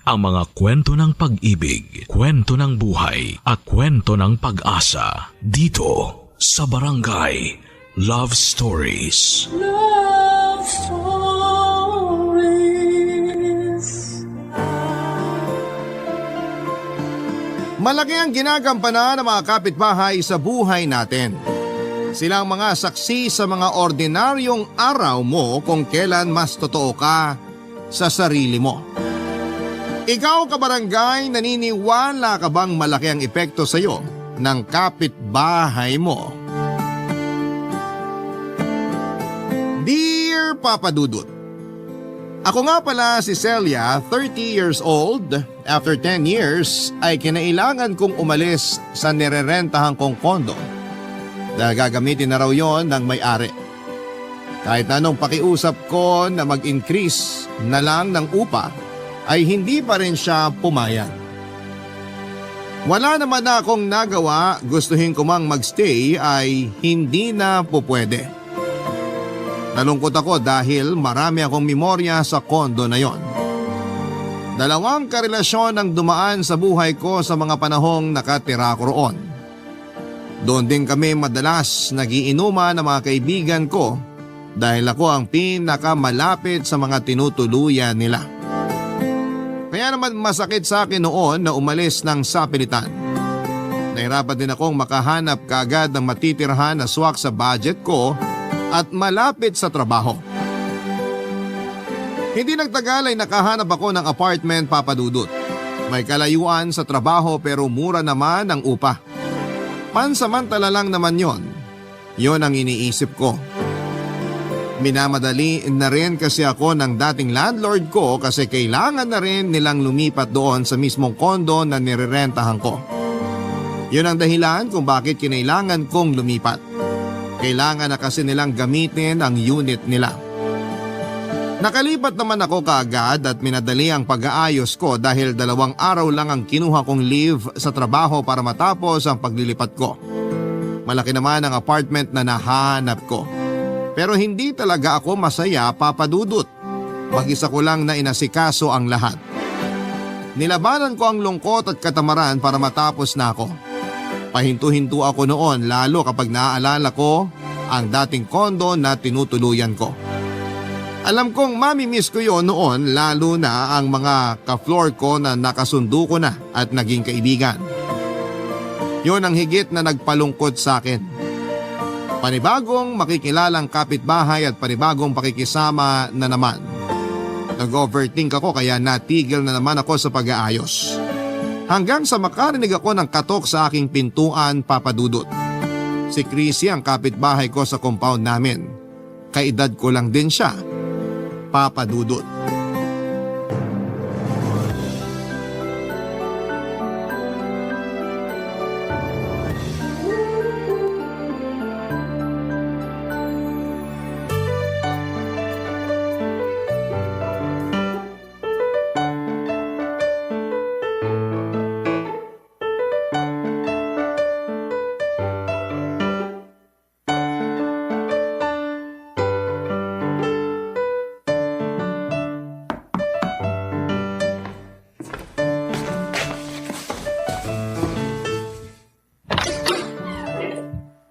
ang mga kwento ng pag-ibig, kwento ng buhay at kwento ng pag-asa dito sa Barangay Love Stories. Love Stories. Malaki ang ginagampanan ng mga kapitbahay sa buhay natin. Silang mga saksi sa mga ordinaryong araw mo kung kailan mas totoo ka sa sarili mo. Ikaw, kabarangay, naniniwala ka bang malaki ang epekto sa iyo ng kapitbahay mo? Dear Papa Dudut, ako nga pala si Celia, 30 years old. After 10 years ay kinailangan kong umalis sa nirerentahan kong kondo dahil gagamitin na raw yon ng may-ari. Kahit anong pakiusap ko na mag-increase na lang ng upa ay hindi pa rin siya pumayag. Wala naman na akong nagawa, gustuhin ko mang magstay ay hindi na pupwede. Nalungkot ako dahil marami akong memorya sa kondo na yon. 2 karelasyon ang dumaan sa buhay ko sa mga panahong nakatira ko roon. Doon din kami madalas nagiinuman ng mga kaibigan ko dahil ako ang pinakamalapit sa mga tinutuluyan nila. Kaya naman masakit sa akin noon na umalis ng sapilitan. Nahirapan din akong makahanap kaagad ng matitirhan na swak sa budget ko at malapit sa trabaho. Hindi nagtagal ay nakahanap ako ng apartment, Papa Dudut. May kalayuan sa trabaho pero mura naman ang upa. Pansamantala lang naman yon. Yon ang iniisip ko. Minamadali na rin kasi ako ng dating landlord ko kasi kailangan na rin nilang lumipat doon sa mismong kondo na nirerentahan ko. Yun ang dahilan kung bakit kinailangan kong lumipat. Kailangan na kasi nilang gamitin ang unit nila. Nakalipat naman ako kaagad at minadali ang pag-aayos ko dahil 2 araw lang ang kinuha kong leave sa trabaho para matapos ang paglilipat ko. Malaki naman ang apartment na nahanap ko. Pero hindi talaga ako masaya, Papa Dudut. Mag-isa ko lang na inasikaso ang lahat. Nilabanan ko ang lungkot at katamaran para matapos na ako. Pahinto-hinto ako noon lalo kapag naaalala ko ang dating kondo na tinutuluyan ko. Alam kong mamimiss ko yon noon lalo na ang mga ka-floor ko na nakasundo ko na at naging kaibigan. Yon ang higit na nagpalungkot sa akin. Panibagong makikilalang kapitbahay at panibagong pakikisama na naman. Nag-overthink ako kaya natigil na naman ako sa pag-aayos. Hanggang sa makarinig ako ng katok sa aking pintuan, Papa Dudut. Si Chrissy ang kapitbahay ko sa compound namin. Kaedad ko lang din siya, Papa Dudut.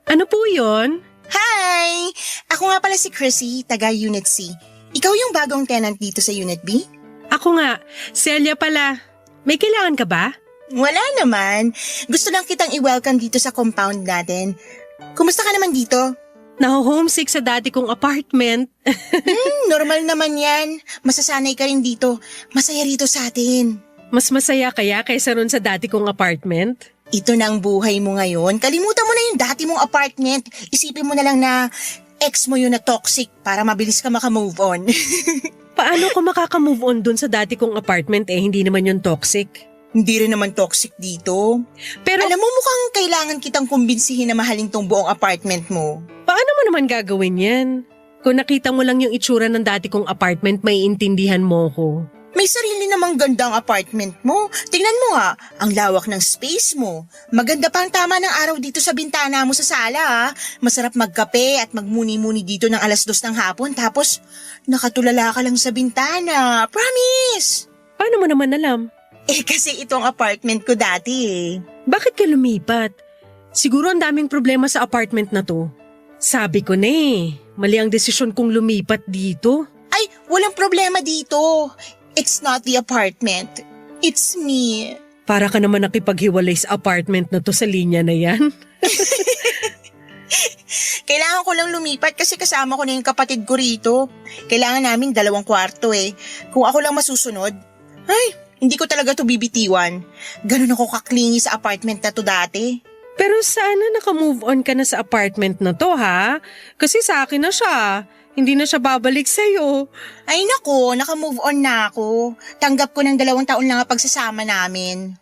Ano po yun? Hi! Ako nga pala si Chrissy, taga Unit C. Ikaw yung bagong tenant dito sa Unit B? Ako nga, Celia pala. May kailangan ka ba? Wala naman. Gusto lang kitang i-welcome dito sa compound natin. Kumusta ka naman dito? Naho-homesick sa dati kong apartment. Normal naman yan. Masasanay ka rin dito. Masaya rito sa atin. Mas masaya kaya kaysa ron sa dati kong apartment? Ito na ang buhay mo ngayon. Kalimutan mo na yung dati mong apartment. Isipin mo na lang na ex mo yun na toxic para mabilis ka makamove on. Paano ko makaka-move on dun sa dati kong apartment hindi naman yung toxic? Hindi rin naman toxic dito. Pero Alam mo mukhang kailangan kitang kumbinsihin na mahalin tong buong apartment mo. paano mo naman gagawin yan? Kung nakita mo lang yung itsura ng dati kong apartment, may intindihan mo ko. May sarili namang gandang apartment mo. Tingnan mo nga, ang lawak ng space mo. Maganda pa ang tama ng araw dito sa bintana mo sa sala ah. Masarap magkape at magmuni-muni dito ng 2:00 ng hapon tapos nakatulala ka lang sa bintana. Promise! Paano mo naman alam? Kasi itong apartment ko dati eh. Bakit ka lumipat? Siguro ang daming problema sa apartment na to. Sabi ko na mali ang desisyon kong lumipat dito. Ay, walang problema dito. It's not the apartment. It's me. Para ka naman nakipaghiwalay sa apartment na to sa linya na yan. Kailangan ko lang lumipat kasi kasama ko na yung kapatid ko rito. Kailangan namin 2 kwarto eh. Kung ako lang masusunod, ay, hindi ko talaga to bibitiwan. Ganun ako kaklingi sa apartment na to dati. Pero sana naka-move on ka na sa apartment na to ha? Kasi sa akin na siya. Hindi na siya babalik sa'yo. Ay nako, naka-move on na ako. Tanggap ko ng 2 taon lang ang pagsasama namin.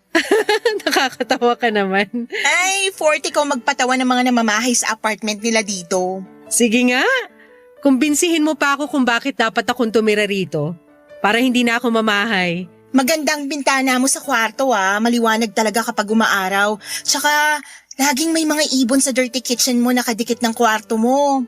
Nakakatawa ka naman. Ay, 40 ko magpatawa ng mga namamahay sa apartment nila dito. Sige nga, kumbinsihin mo pa ako kung bakit dapat akong tumira rito. Para hindi na ako mamahay. Magandang bintana mo sa kwarto maliwanag talaga kapag umaaraw. Tsaka, laging may mga ibon sa dirty kitchen mo nakadikit ng kwarto mo.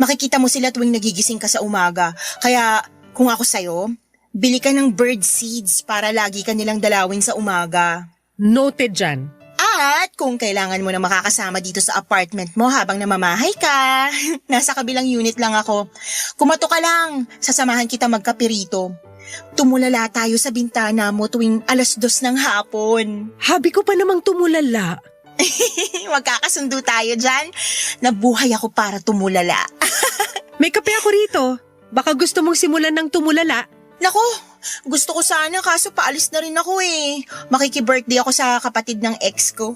Makikita mo sila tuwing nagigising ka sa umaga. Kaya, kung ako sa'yo, bili ka ng bird seeds para lagi ka nilang dalawin sa umaga. Noted dyan. At kung kailangan mo na makakasama dito sa apartment mo habang namamahay ka, nasa kabilang unit lang ako. Kumato ka lang, sasamahan kita magkape rito. Tumulala tayo sa bintana mo tuwing 2:00 ng hapon. Habi ko pa namang tumulala. Magkakasundo tayo dyan. Nabuhay ako para tumulala. May kape ako rito. Baka gusto mong simulan ng tumulala. Nako, gusto ko sana kaso paalis na rin ako eh. Makiki-birthday ako sa kapatid ng ex ko.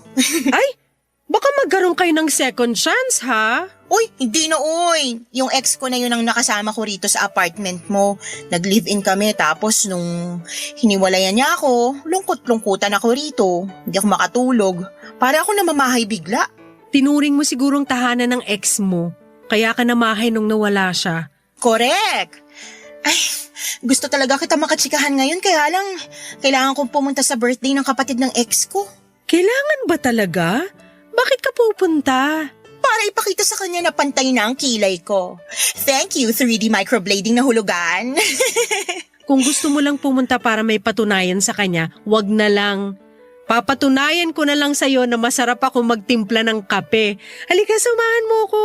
Ay, baka magkaroon kayo ng second chance ha? Uy, hindi na uy. Yung ex ko na yun ang nakasama ko rito sa apartment mo. Nag-live-in kami tapos nung hiniwalayan niya ako, lungkot-lungkutan ako rito. Hindi ako makatulog. Para ako namamahay bigla. Tinuring mo sigurong tahanan ng ex mo. Kaya ka namahay nung nawala siya. Correct. Ay, gusto talaga kita makatsikahan ngayon kaya lang kailangan kong pumunta sa birthday ng kapatid ng ex ko. Kailangan ba talaga? Bakit ka pupunta? Para ipakita sa kanya na pantay na ang kilay ko. Thank you, 3D microblading na hulugan. Kung gusto mo lang pumunta para may patunayan sa kanya, wag na lang. Papatunayan ko na lang sa'yo na masarap ako magtimpla ng kape. Halika, samahan mo ko.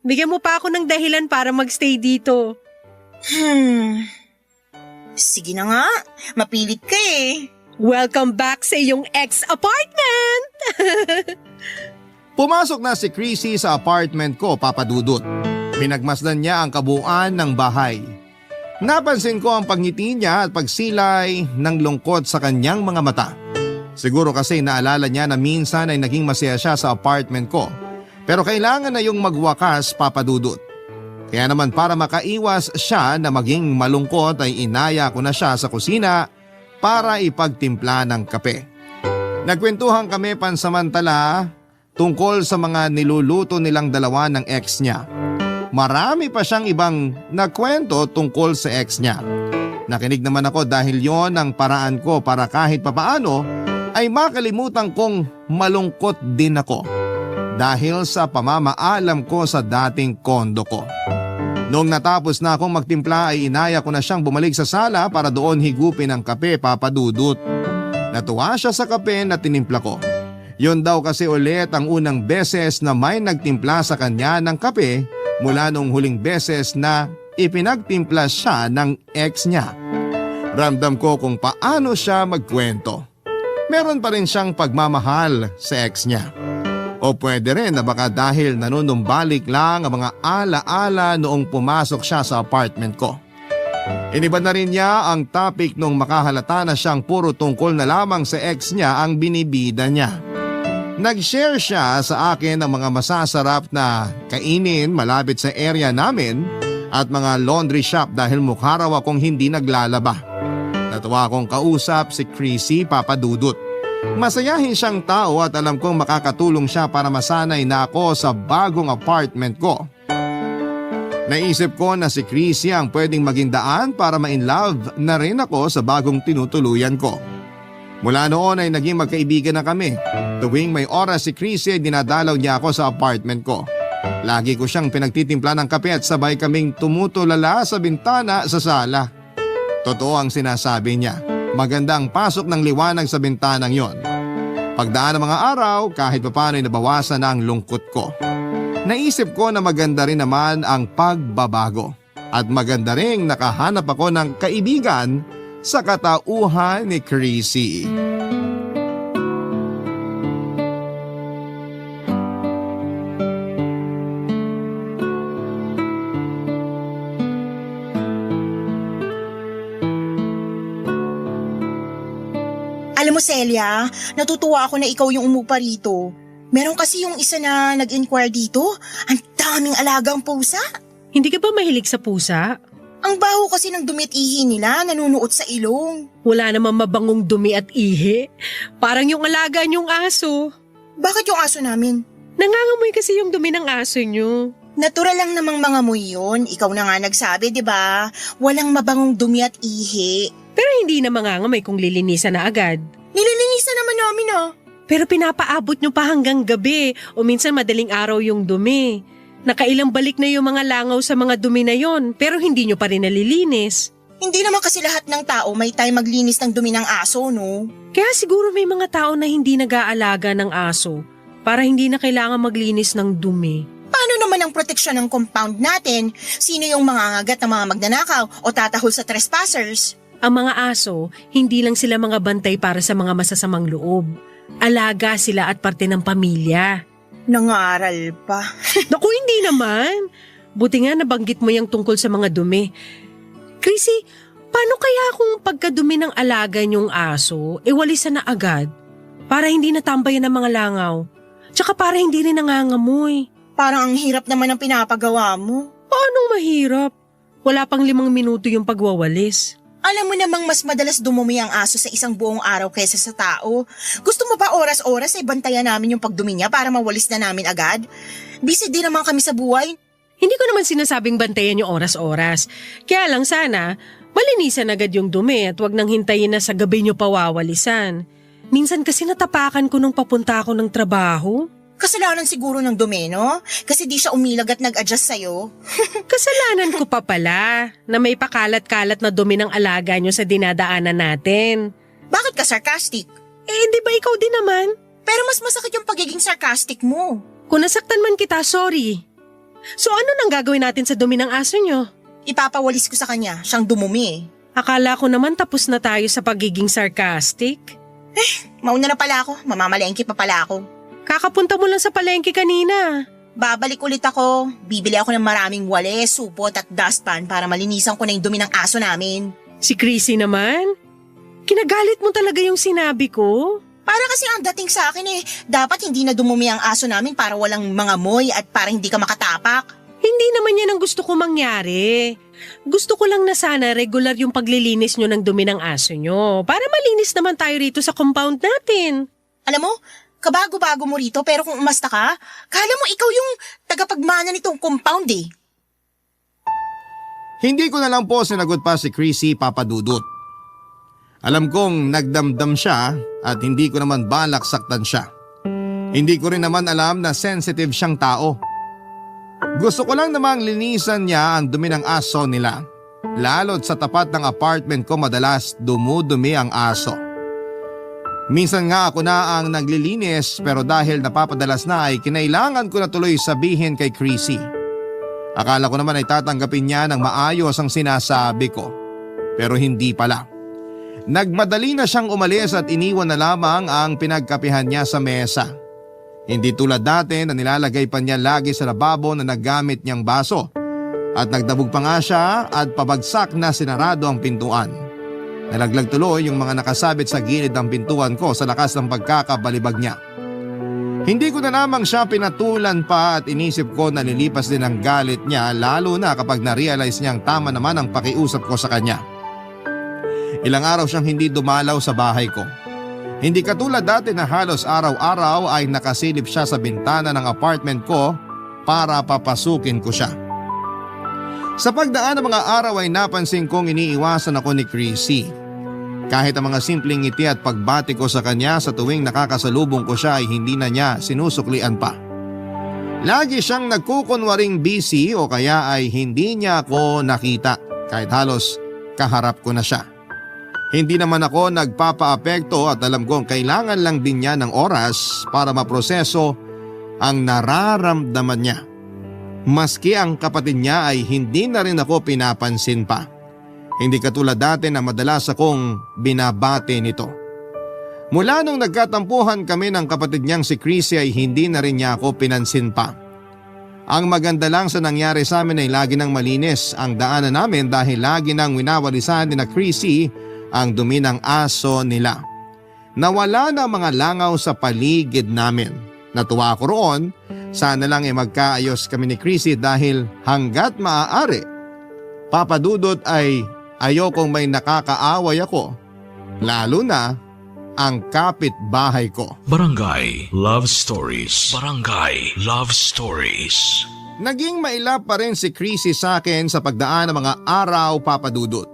Bigyan mo pa ako ng dahilan para magstay dito. Sige na nga, mapilit ka eh. Welcome back sa iyong ex-apartment! Pumasok na si Chrissy sa apartment ko, Papa Dudut. Pinagmasdan niya ang kabuuan ng bahay. Napansin ko ang pagngiti niya at pagsilay ng lungkot sa kanyang mga mata. Siguro kasi naalala niya na minsan ay naging masaya siya sa apartment ko. Pero kailangan na yung magwakas, Papa Dudut. Kaya naman para makaiwas siya na maging malungkot ay inaya ko na siya sa kusina para ipagtimpla ng kape. Nagkwentuhan kami pansamantala tungkol sa mga niluluto nilang dalawa ng ex niya. Marami pa siyang ibang nagkwento tungkol sa ex niya. Nakinig naman ako dahil yon ang paraan ko para kahit papaano ay makalimutan kong malungkot din ako. Dahil sa pamamaalam ko sa dating kondo ko. Noong natapos na akong magtimpla ay inaya ko na siyang bumalik sa sala para doon higupin ang kape, Papa Dudut. Natuwa siya sa kape na tinimpla ko. Yon daw kasi ulit ang unang beses na may nagtimpla sa kanya ng kape mula nung huling beses na ipinagtimpla siya ng ex niya. Ramdam ko kung paano siya magkwento. Meron pa rin siyang pagmamahal sa ex niya. O pwede rin na baka dahil nanunumbalik lang ang mga ala-ala noong pumasok siya sa apartment ko. Iniba na rin niya ang topic nung makahalata na siyang puro tungkol na lamang sa ex niya ang binibida niya. Nag-share siya sa akin ng mga masasarap na kainin malapit sa area namin at mga laundry shop dahil mukha raw akong hindi naglalaba. Natuwa akong kausap si Chrissy, Papa Dudut. Masayahin siyang tao at alam kong makakatulong siya para masanay na ako sa bagong apartment ko. Naisip ko na si Chrissy ang pwedeng maging daan para ma-inlove na rin ako sa bagong tinutuluyan ko. Mula noon ay naging magkaibigan na kami. Tuwing may oras si Chrissy ay dinadalaw niya ako sa apartment ko. Lagi ko siyang pinagtitimpla ng kape at sabay kaming tumutulala sa bintana sa sala. Totoo ang sinasabi niya. maganda ang pasok ng liwanag sa bintanang yon. Pagdaan ng mga araw, kahit papano'y nabawasan na ang lungkot ko. Naisip ko na maganda rin naman ang pagbabago. At maganda rin nakahanap ako ng kaibigan sa katauhan ni Chrissy. Alam mo Celia, natutuwa ako na ikaw yung umupa rito. Meron kasi yung isa na nag-inquire dito. Ang daming alagang pusa. Hindi ka ba mahilig sa pusa? Ang baho kasi ng dumi at ihi nila, nanunuot sa ilong. Wala namang mabangong dumi at ihi. Parang yung alaga niyong aso. Bakit yung aso namin? Nangangamoy kasi yung dumi ng aso niyo. Natural lang namang mga amoy yun. Ikaw na nga nagsabi, di ba? Walang mabangong dumi at ihi. Pero hindi na mangangamoy kung lilinisan na agad. Nililinisan naman namin ah. Pero pinapaabot nyo pa hanggang gabi o minsan madaling araw yung dumi. Nakailang balik na yung mga langaw sa mga dumi na yon pero hindi nyo pa rin nalilinis. Hindi naman kasi lahat ng tao may time maglinis ng dumi ng aso, no? Kaya siguro may mga tao na hindi nag-aalaga ng aso para hindi na kailangan maglinis ng dumi. Paano naman ang proteksyon ng compound natin? Sino yung mangangagat ng mga magnanakaw o tatahol sa trespassers? Ang mga aso, hindi lang sila mga bantay para sa mga masasamang loob. Alaga sila at parte ng pamilya. Nangaral pa. Naku, hindi naman. Buti nga nabanggit mo yung tungkol sa mga dumi. Chrissy, paano kaya kung pagkadumi ng alaga niyong aso, walisan na agad? Para hindi natambayan ng mga langaw. Tsaka para hindi rin nangangamoy. Parang ang hirap naman ang pinapagawa mo. Paanong mahirap? Wala pang 5 minuto yung pagwawalis. Alam mo namang mas madalas dumumi ang aso sa isang buong araw kaysa sa tao. Gusto mo ba oras-oras ay bantayan namin yung pagdumi niya para mawalis na namin agad? Busy din naman kami sa buhay. Hindi ko naman sinasabing bantayan yung oras-oras. Kaya lang sana, malinisan agad yung dumi at wag nang hintayin na sa gabi nyo pawawalisan. Minsan kasi natapakan ko nung papunta ako ng trabaho. Kasalanan siguro ng dumi, no? Kasi di siya umilag at nag-adjust sa'yo. Kasalanan ko pa pala na may pakalat-kalat na dumi ng alaga nyo sa dinadaanan natin. Bakit ka sarcastic? Di ba ikaw din naman? Pero mas masakit yung pagiging sarcastic mo. Kung nasaktan man kita, sorry. So ano nang gagawin natin sa dumi ng aso nyo? Ipapawalis ko sa kanya, siyang dumumi. Akala ko naman tapos na tayo sa pagiging sarcastic. Mauna na pala ako, mamamalengke pa pala ako. Kakapunta mo lang sa palengke kanina. Babalik ulit ako. Bibili ako ng maraming walis, supot at dustpan para malinisan ko na yung dumi ng aso namin. Si Chrissy naman? Kinagalit mo talaga yung sinabi ko? Para kasi ang dating sa akin dapat hindi na dumumi ang aso namin para walang mga moy at para hindi ka makatapak. Hindi naman yan ang gusto ko mangyari. Gusto ko lang na sana regular yung paglilinis nyo ng dumi ng aso nyo para malinis naman tayo rito sa compound natin. Alam mo, kabago-bago mo rito pero kung umasta ka, kala mo ikaw yung tagapagmana nitong compound eh. Hindi ko na lang po sinagot pa si Chrissy Papadudut. Alam kong nagdamdam siya at hindi ko naman balak saktan siya. Hindi ko rin naman alam na sensitive siyang tao. Gusto ko lang namang linisan niya ang dumi ng aso nila. Lalo't sa tapat ng apartment ko madalas dumudumi ang aso. Minsan nga ako na ang naglilinis pero dahil napapadalas na ay kinailangan ko na tuloy sabihin kay Chrissy. Akala ko naman ay tatanggapin niya ng maayos ang sinasabi ko. Pero hindi pala. Nagmadali na siyang umalis at iniwan na lamang ang pinagkapihan niya sa mesa. Hindi tulad dati na nilalagay pa niya lagi sa lababo na nagamit niyang baso. At nagdabog pa nga siya at pabagsak na sinarado ang pintuan. Nalaglag tuloy yung mga nakasabit sa gilid ng pintuan ko sa lakas ng pagkakabalibag niya. Hindi ko na lamang siya pinatulan pa at inisip ko na lilipas din ang galit niya lalo na kapag na-realize niyang tama naman ang pakiusap ko sa kanya. Ilang araw siyang hindi dumalaw sa bahay ko. Hindi katulad dati na halos araw-araw ay nakasilip siya sa bintana ng apartment ko para papasukin ko siya. Sa pagdaan ng mga araw ay napansin kong iniiwasan ako ni Chrissy. Kahit ang mga simpleng ngiti at pagbati ko sa kanya sa tuwing nakakasalubong ko siya ay hindi na niya sinusuklian pa. Lagi siyang nagkukunwaring busy o kaya ay hindi niya ako nakita kahit halos kaharap ko na siya. Hindi naman ako nagpapaapekto at alam kong kailangan lang din niya ng oras para maproseso ang nararamdaman niya. Maski ang kapatid niya ay hindi na rin ako pinapansin pa. Hindi katulad dati na madalas akong binabati nito. Mula nung nagkatampuhan kami ng kapatid niyang si Chrissy ay hindi na rin niya ako pinansin pa. Ang maganda lang sa nangyari sa amin ay lagi nang malinis ang daanan namin dahil lagi nang winawalisan ni na Chrissy ang dumi ng aso nila. Nawala na mga langaw sa paligid namin. Natuwa ako roon, sana lang magkaayos kami ni Chrissy dahil hanggat maaari, Papadudot ay ayokong may nakakaaway ako, lalo na ang kapitbahay ko. Barangay Love Stories. Barangay Love Stories. Naging mailap pa rin si Chrissy sa akin sa pagdaan ng mga araw, Papadudot.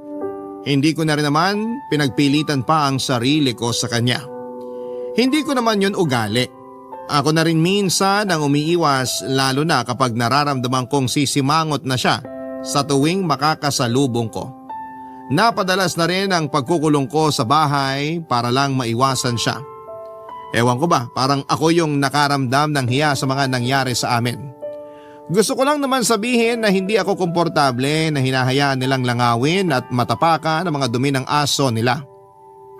Hindi ko na rin naman pinagpilitan pa ang sarili ko sa kanya. Hindi ko naman yun ugali. Ako na rin minsan ang umiiwas lalo na kapag nararamdaman kong sisimangot na siya sa tuwing makakasalubong ko. Napadalas na rin ang pagkukulong ko sa bahay para lang maiwasan siya. Ewan ko ba, parang ako yung nakaramdam ng hiya sa mga nangyari sa amin. Gusto ko lang naman sabihin na hindi ako komportable na hinahayaan nilang langawin at matapakan ang mga dumi ng aso nila.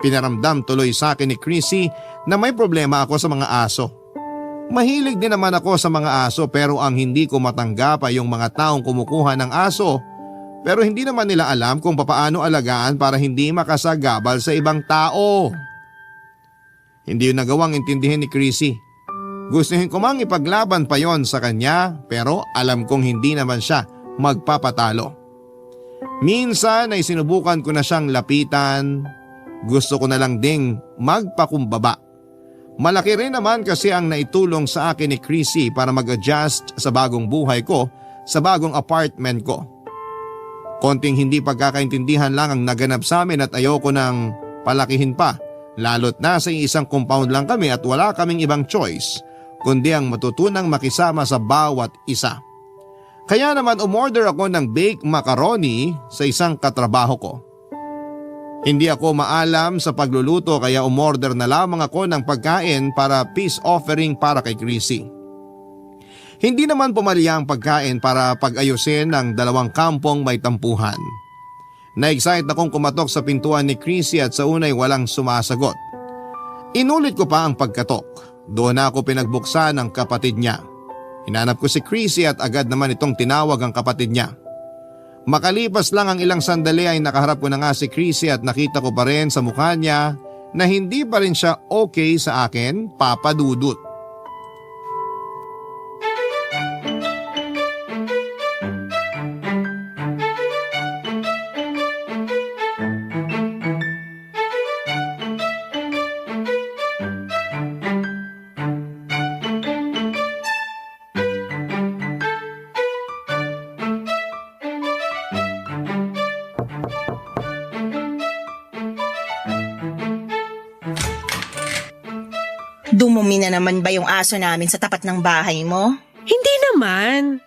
Pinaramdam tuloy sa akin ni Chrissy na may problema ako sa mga aso. Mahilig din naman ako sa mga aso pero ang hindi ko matanggap ay yung mga taong kumukuha ng aso pero hindi naman nila alam kung papaano alagaan para hindi makasagabal sa ibang tao. Hindi yun nagawang intindihin ni Chrissy. Gustuhin ko mang ipaglaban pa yon sa kanya pero alam kong hindi naman siya magpapatalo. Minsan ay sinubukan ko na siyang lapitan. Gusto ko na lang ding magpakumbaba. Malaki rin naman kasi ang naitulong sa akin ni Chrissy para mag-adjust sa bagong buhay ko sa bagong apartment ko. Konting hindi pagkakaintindihan lang ang naganap sa amin at ayoko nang palakihin pa. Lalo't nasa isang compound lang kami at wala kaming ibang choice kundi ang matutunang makisama sa bawat isa. Kaya naman umorder ako ng baked macaroni sa isang katrabaho ko. Hindi ako maalam sa pagluluto kaya umorder na lamang ako ng pagkain para peace offering para kay Chrissy. Hindi naman pumalya ang pagkain para pag-ayusin ng dalawang kampong may tampuhan. Na-excite akong kumatok sa pintuan ni Chrissy at sa unay walang sumasagot. Inulit ko pa ang pagkatok. Doon ako pinagbuksan ng kapatid niya. Hinanap ko si Chrissy at agad naman itong tinawag ang kapatid niya. Makalipas lang ang ilang sandali ay nakaharap ko na nga si Chrissy at nakita ko pa rin sa mukha niya na hindi pa rin siya okay sa akin, Papadudot. Dumumi na naman ba yung aso namin sa tapat ng bahay mo? Hindi naman.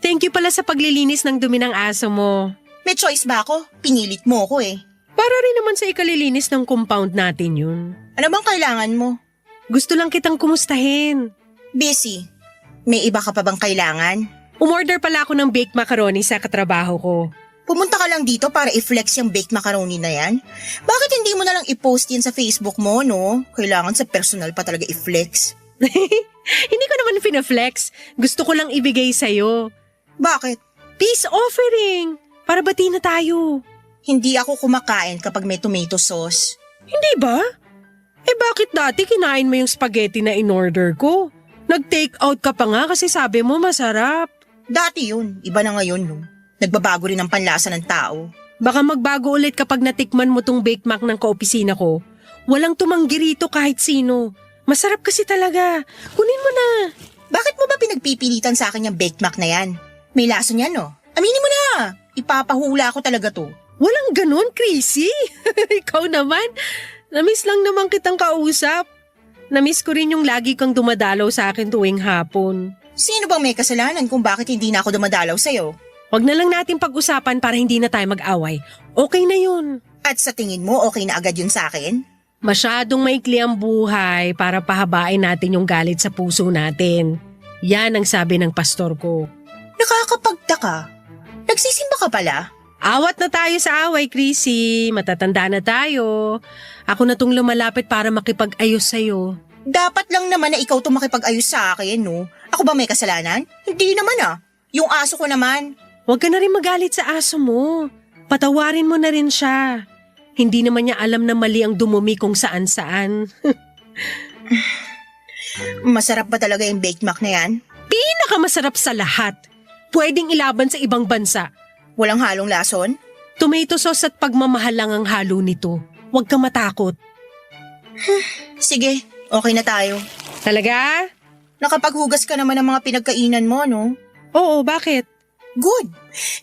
Thank you pala sa paglilinis ng dumi ng aso mo. May choice ba ako? Pinilit mo ako eh. Para rin naman sa ikalilinis ng compound natin yun. Ano bang kailangan mo? Gusto lang kitang kumustahin. Busy. May iba ka pa bang kailangan? Umorder pala ako ng baked macaroni sa katrabaho ko. Pumunta ka lang dito para i-flex yung baked macaroni na yan? Bakit hindi mo na lang i-post yan sa Facebook mo, no? Kailangan sa personal pa talaga i-flex. Hindi ko naman pinaflex. Gusto ko lang ibigay sa'yo. Bakit? Peace offering. Para bati na tayo. Hindi ako kumakain kapag may tomato sauce. Hindi ba? Eh bakit dati kinain mo yung spaghetti na in-order ko? Nag-take out ka pa nga kasi sabi mo masarap. Dati yun, iba na ngayon, no? Nagbabago rin ang panlasa ng tao. Baka magbago ulit kapag natikman mo tong baked mac ng kaopisina ko. Walang tumanggi rito kahit sino. Masarap kasi talaga. Kunin mo na. Bakit mo ba pinagpipilitan sa akin yung baked mac na yan? May laso niyan, no? Aminin mo na! Ipapahula ko talaga to. Walang ganun, Chrissy. Ikaw naman. Namiss lang naman kitang kausap. Namiss ko rin yung lagi kang dumadalaw sa akin tuwing hapon. Sino bang may kasalanan kung bakit hindi na ako dumadalaw sa'yo? Huwag na lang natin pag-usapan para hindi na tayo mag-away. Okay na yun. At sa tingin mo, okay na agad yun sa akin? Masyadong maikli ang buhay para pahabain natin yung galit sa puso natin. Yan ang sabi ng pastor ko. Nakakapagtaka. Nagsisimba ka pala? Awat na tayo sa away, Chrissy. Matatanda na tayo. Ako na tong lumalapit para makipag-ayos sa'yo. Dapat lang naman na ikaw makipag-ayos sa akin, no? Ako ba may kasalanan? Hindi naman ah. Yung aso ko naman. Huwag ka na rin magalit sa aso mo. Patawarin mo na rin siya. Hindi naman niya alam na mali ang dumumi kung saan-saan. Masarap ba talaga yung baked mac na yan? Pinakamasarap sa lahat. Pwedeng ilaban sa ibang bansa. Walang halong lason? Tomato sauce at pagmamahal lang ang halo nito. Huwag ka matakot. Sige, okay na tayo. Talaga? Nakapaghugas ka naman ng mga pinagkainan mo, no? Oo, bakit? Good.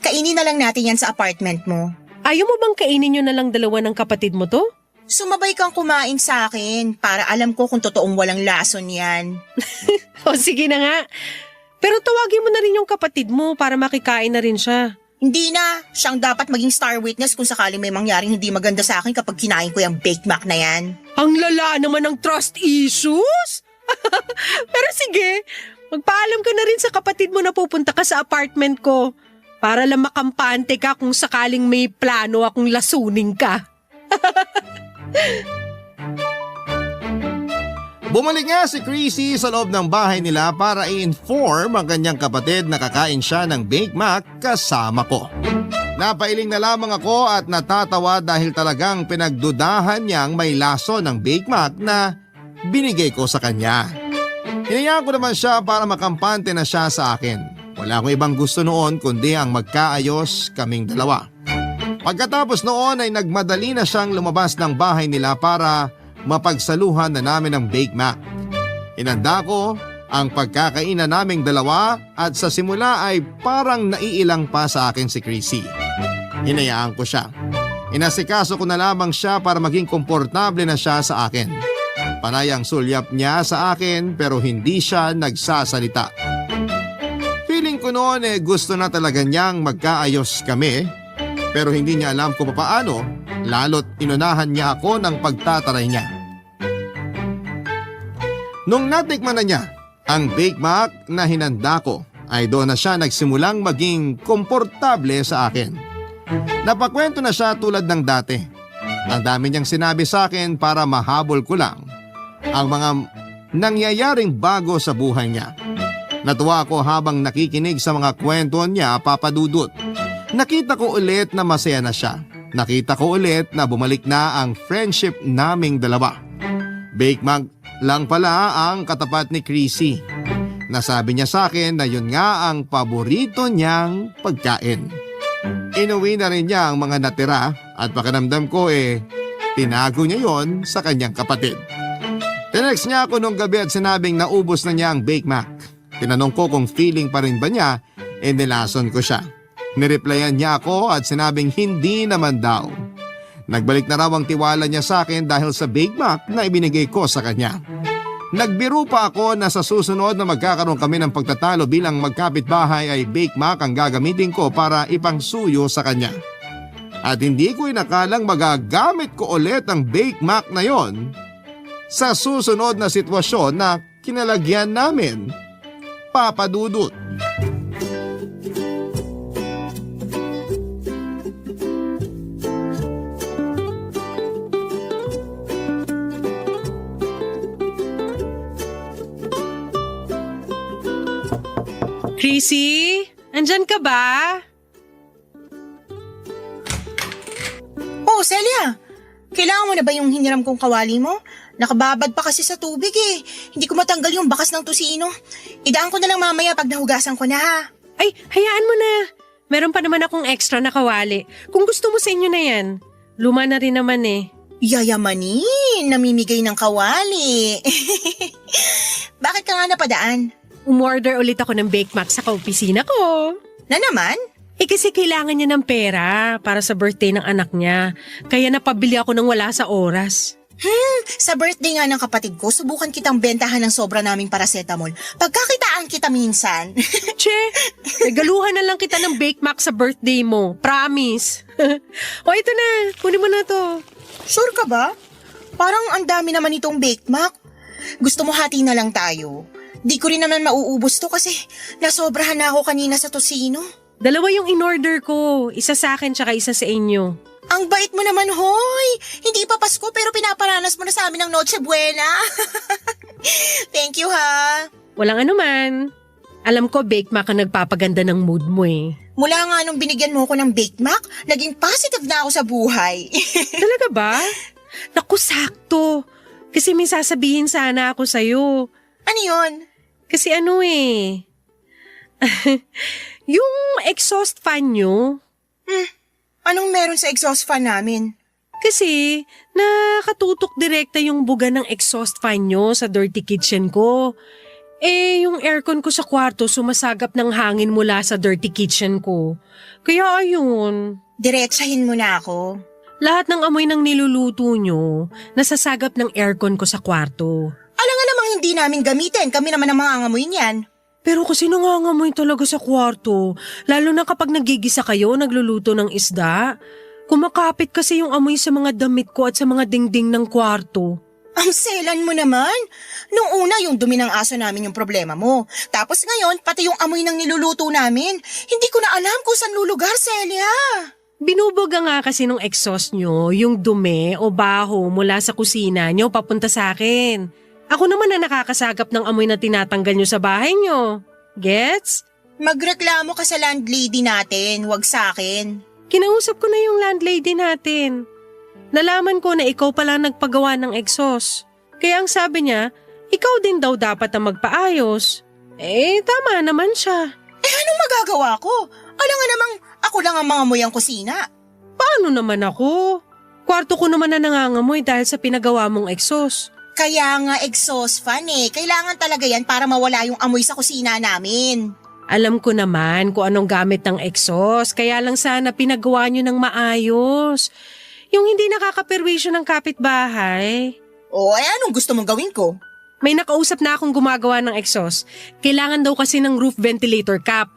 Kainin na lang natin yan sa apartment mo. Ayaw mo bang kainin nyo na lang dalawa ng kapatid mo to? Sumabay kang kumain sa akin para alam ko kung totoong walang lason yan. O sige na nga. Pero tawagin mo na rin yung kapatid mo para makikain na rin siya. Hindi na. Siyang dapat maging star witness kung sakaling may mangyaring hindi maganda sa akin kapag kinain ko yung baked mac na yan. Ang lala naman ng trust issues? Pero sige, magpaalam ka na rin sa kapatid mo na pupunta ka sa apartment ko para lang makampante ka kung sakaling may plano akong lasunin ka. Bumalik nga si Chrissy sa loob ng bahay nila para i-inform ang kanyang kapatid na kakain siya ng baked mac kasama ko. Napailing na lamang ako at natatawa dahil talagang pinagdudahan niyang may laso ng baked mac na binigay ko sa kanya. Hinayaan ko naman siya para makampante na siya sa akin. Wala akong ibang gusto noon kundi ang magkaayos kaming dalawa. Pagkatapos noon ay nagmadali na siyang lumabas ng bahay nila para mapagsaluhan na namin ng baked mac. Inanda ko ang pagkakainan naming dalawa at sa simula ay parang naiilang pa sa akin si Chrissy. Hinayaan ko siya. Inasikaso ko na lamang siya para maging komportable na siya sa akin. Panay ang sulyap niya sa akin pero hindi siya nagsasalita. Feeling ko noon gusto na talaga niyang magkaayos kami pero hindi niya alam kung paano, lalo't inunahan niya ako ng pagtataray niya. Nung natikman na niya ang baked mac na hinanda ko ay doon na siya nagsimulang maging komportable sa akin. Napakwento na siya tulad ng dati. Ang dami niyang sinabi sa akin para mahabol ko lang ang mga nangyayaring bago sa buhay niya. Natuwa ako habang nakikinig sa mga kwento niya, Papa Dudut. Nakita ko ulit na masaya na siya. Nakita ko ulit na bumalik na ang friendship naming dalawa. Baked mac lang pala ang katapat ni Chrissy. Nasabi niya sa akin na yun nga ang paborito niyang pagkain. Inuwi na rin niya ang mga natira at pakiramdam ko tinago niya yon sa kanyang kapatid. Tinext niya ako nung gabi at sinabing naubos na niya ang baked mac. Tinanong ko kung feeling pa rin ba niya, nilason ko siya. Nireplyan niya ako at sinabing hindi naman daw. Nagbalik na raw ang tiwala niya sa akin dahil sa baked mac na ibinigay ko sa kanya. Nagbiro pa ako na sa susunod na magkakaroon kami ng pagtatalo bilang magkapitbahay ay baked mac ang gagamitin ko para ipangsuyo sa kanya. At hindi ko inakalang magagamit ko ulit ang baked mac na yon sa susunod na sitwasyon na kinalagyan namin, Papa Dudut. Chrissy, andyan ka ba? Oh, Celia! Kailangan mo na ba yung hiniram kong kawali mo? Nakababad pa kasi sa tubig eh. Hindi ko matanggal yung bakas ng tusino. Idaan ko na lang mamaya pag nahugasan ko na ha. Ay, hayaan mo na. Meron pa naman akong extra na kawali. Kung gusto mo sa inyo na yan. Luma na rin naman eh. Yayamanin, namimigay ng kawali. Bakit ka nga napadaan? Umorder ulit ako ng baked mac sa kaopisina ko. Na naman? Kasi kailangan niya ng pera para sa birthday ng anak niya. Kaya napabili ako ng wala sa oras. Sa birthday nga ng kapatid ko, subukan kitang bentahan ng sobra naming paracetamol. Pagkakitaan naman kita minsan. Che, regaluhan na lang kita ng Bake Mac sa birthday mo. Promise. O ito na, kunin mo na to. Sure ka ba? Parang ang dami naman itong Bake Mac. Gusto mo hati na lang tayo? Di ko rin naman mauubos to kasi nasobrahan na ako kanina sa tosino. Dalawa yung in-order ko. Isa sa akin tsaka isa sa inyo. Ang bait mo naman, hoy! Hindi pa Pasko pero pinaparanas mo na sa amin ng Noche Buena. Thank you, ha? Walang anuman. Alam ko, Bake Mac ang nagpapaganda ng mood mo eh. Mula nga nung binigyan mo ko ng Bake Mac, naging positive na ako sa buhay. Talaga ba? Naku, sakto. Kasi may sasabihin sana ako sa'yo. Ano yun? Kasi ano eh. Yung exhaust fan nyo, Anong meron sa exhaust fan namin? kasi nakatutok direkta yung buga ng exhaust fan nyo sa dirty kitchen ko. Eh, yung aircon ko sa kwarto sumasagap ng hangin mula sa dirty kitchen ko. Kaya ayun, Diretsahin mo na ako. lahat ng amoy ng niluluto nyo nasasagap ng aircon ko sa kwarto. Alam nga namang hindi namin gamitin. Kami naman ang mga angamoy niyan. Pero kasi nangangamoy talaga sa kwarto, lalo na kapag nagigisa kayo, nagluluto ng isda. Kumakapit kasi yung amoy sa mga damit ko at sa mga dingding ng kwarto. Ang selan mo naman. Nung una, yung dumi ng aso namin yung problema mo. Tapos ngayon, pati yung amoy ng niluluto namin. Hindi ko na alam kung saan lulugar, Celia. Binubuga nga kasi nung exhaust nyo, yung dumi o baho mula sa kusina nyo papunta sa akin. Ako naman na nakakasagap ng amoy na tinatanggal nyo sa bahay nyo. Gets? Magreklamo ka sa landlady natin, wag sa akin. Kinausap ko na yung landlady natin. Nalaman ko na ikaw pala nagpagawa ng exhaust. Kaya ang sabi niya, ikaw din daw dapat ang magpaayos. Eh, tama naman siya. Eh anong magagawa ko? Alam nga namang ako lang ang mangamoy ang kusina. Paano naman ako? Kwarto ko naman na nangangamoy dahil sa pinagawa mong exhaust. Kaya nga exhaust fan eh. Kailangan talaga yan para mawala yung amoy sa kusina namin. Alam ko naman kung anong gamit ng exhaust, kaya lang sana pinagawa nyo ng maayos. Yung hindi nakakaperwisyo ng kapitbahay. O eh anong gusto mong gawin ko? May nakausap na akong gumagawa ng exhaust. Kailangan daw kasi ng roof ventilator cap.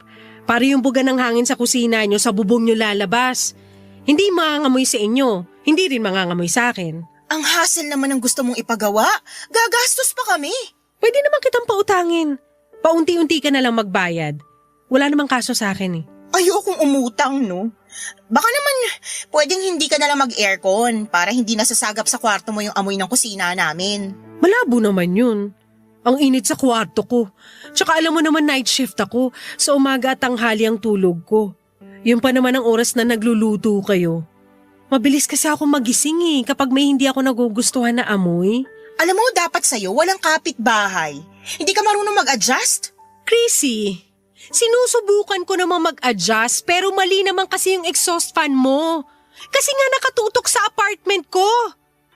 Para yung buga ng hangin sa kusina nyo sa bubong nyo lalabas. Hindi mangangamoy sa inyo, hindi rin mangangamoy sa akin. Ang hassle naman ang gusto mong ipagawa. Gagastos pa kami. Pwede naman kitang pautangin. Paunti-unti ka na lang magbayad. Wala namang kaso sa akin eh. Ayokong umutang, no? Baka naman pwedeng hindi ka na lang mag-aircon para hindi nasasagap sa kwarto mo yung amoy ng kusina namin. Malabo naman yun. Ang init sa kwarto ko. Tsaka alam mo naman night shift ako. Sa umaga at tanghali ang tulog ko. Yun pa naman ang oras na nagluluto kayo. Mabilis kasi ako magising eh kapag may hindi ako nagugustuhan na amoy. Alam mo, dapat sa'yo walang kapitbahay. Hindi ka marunong mag-adjust? Chrissy, sinusubukan ko namang mag-adjust pero mali naman kasi yung exhaust fan mo. Kasi nga nakatutok sa apartment ko.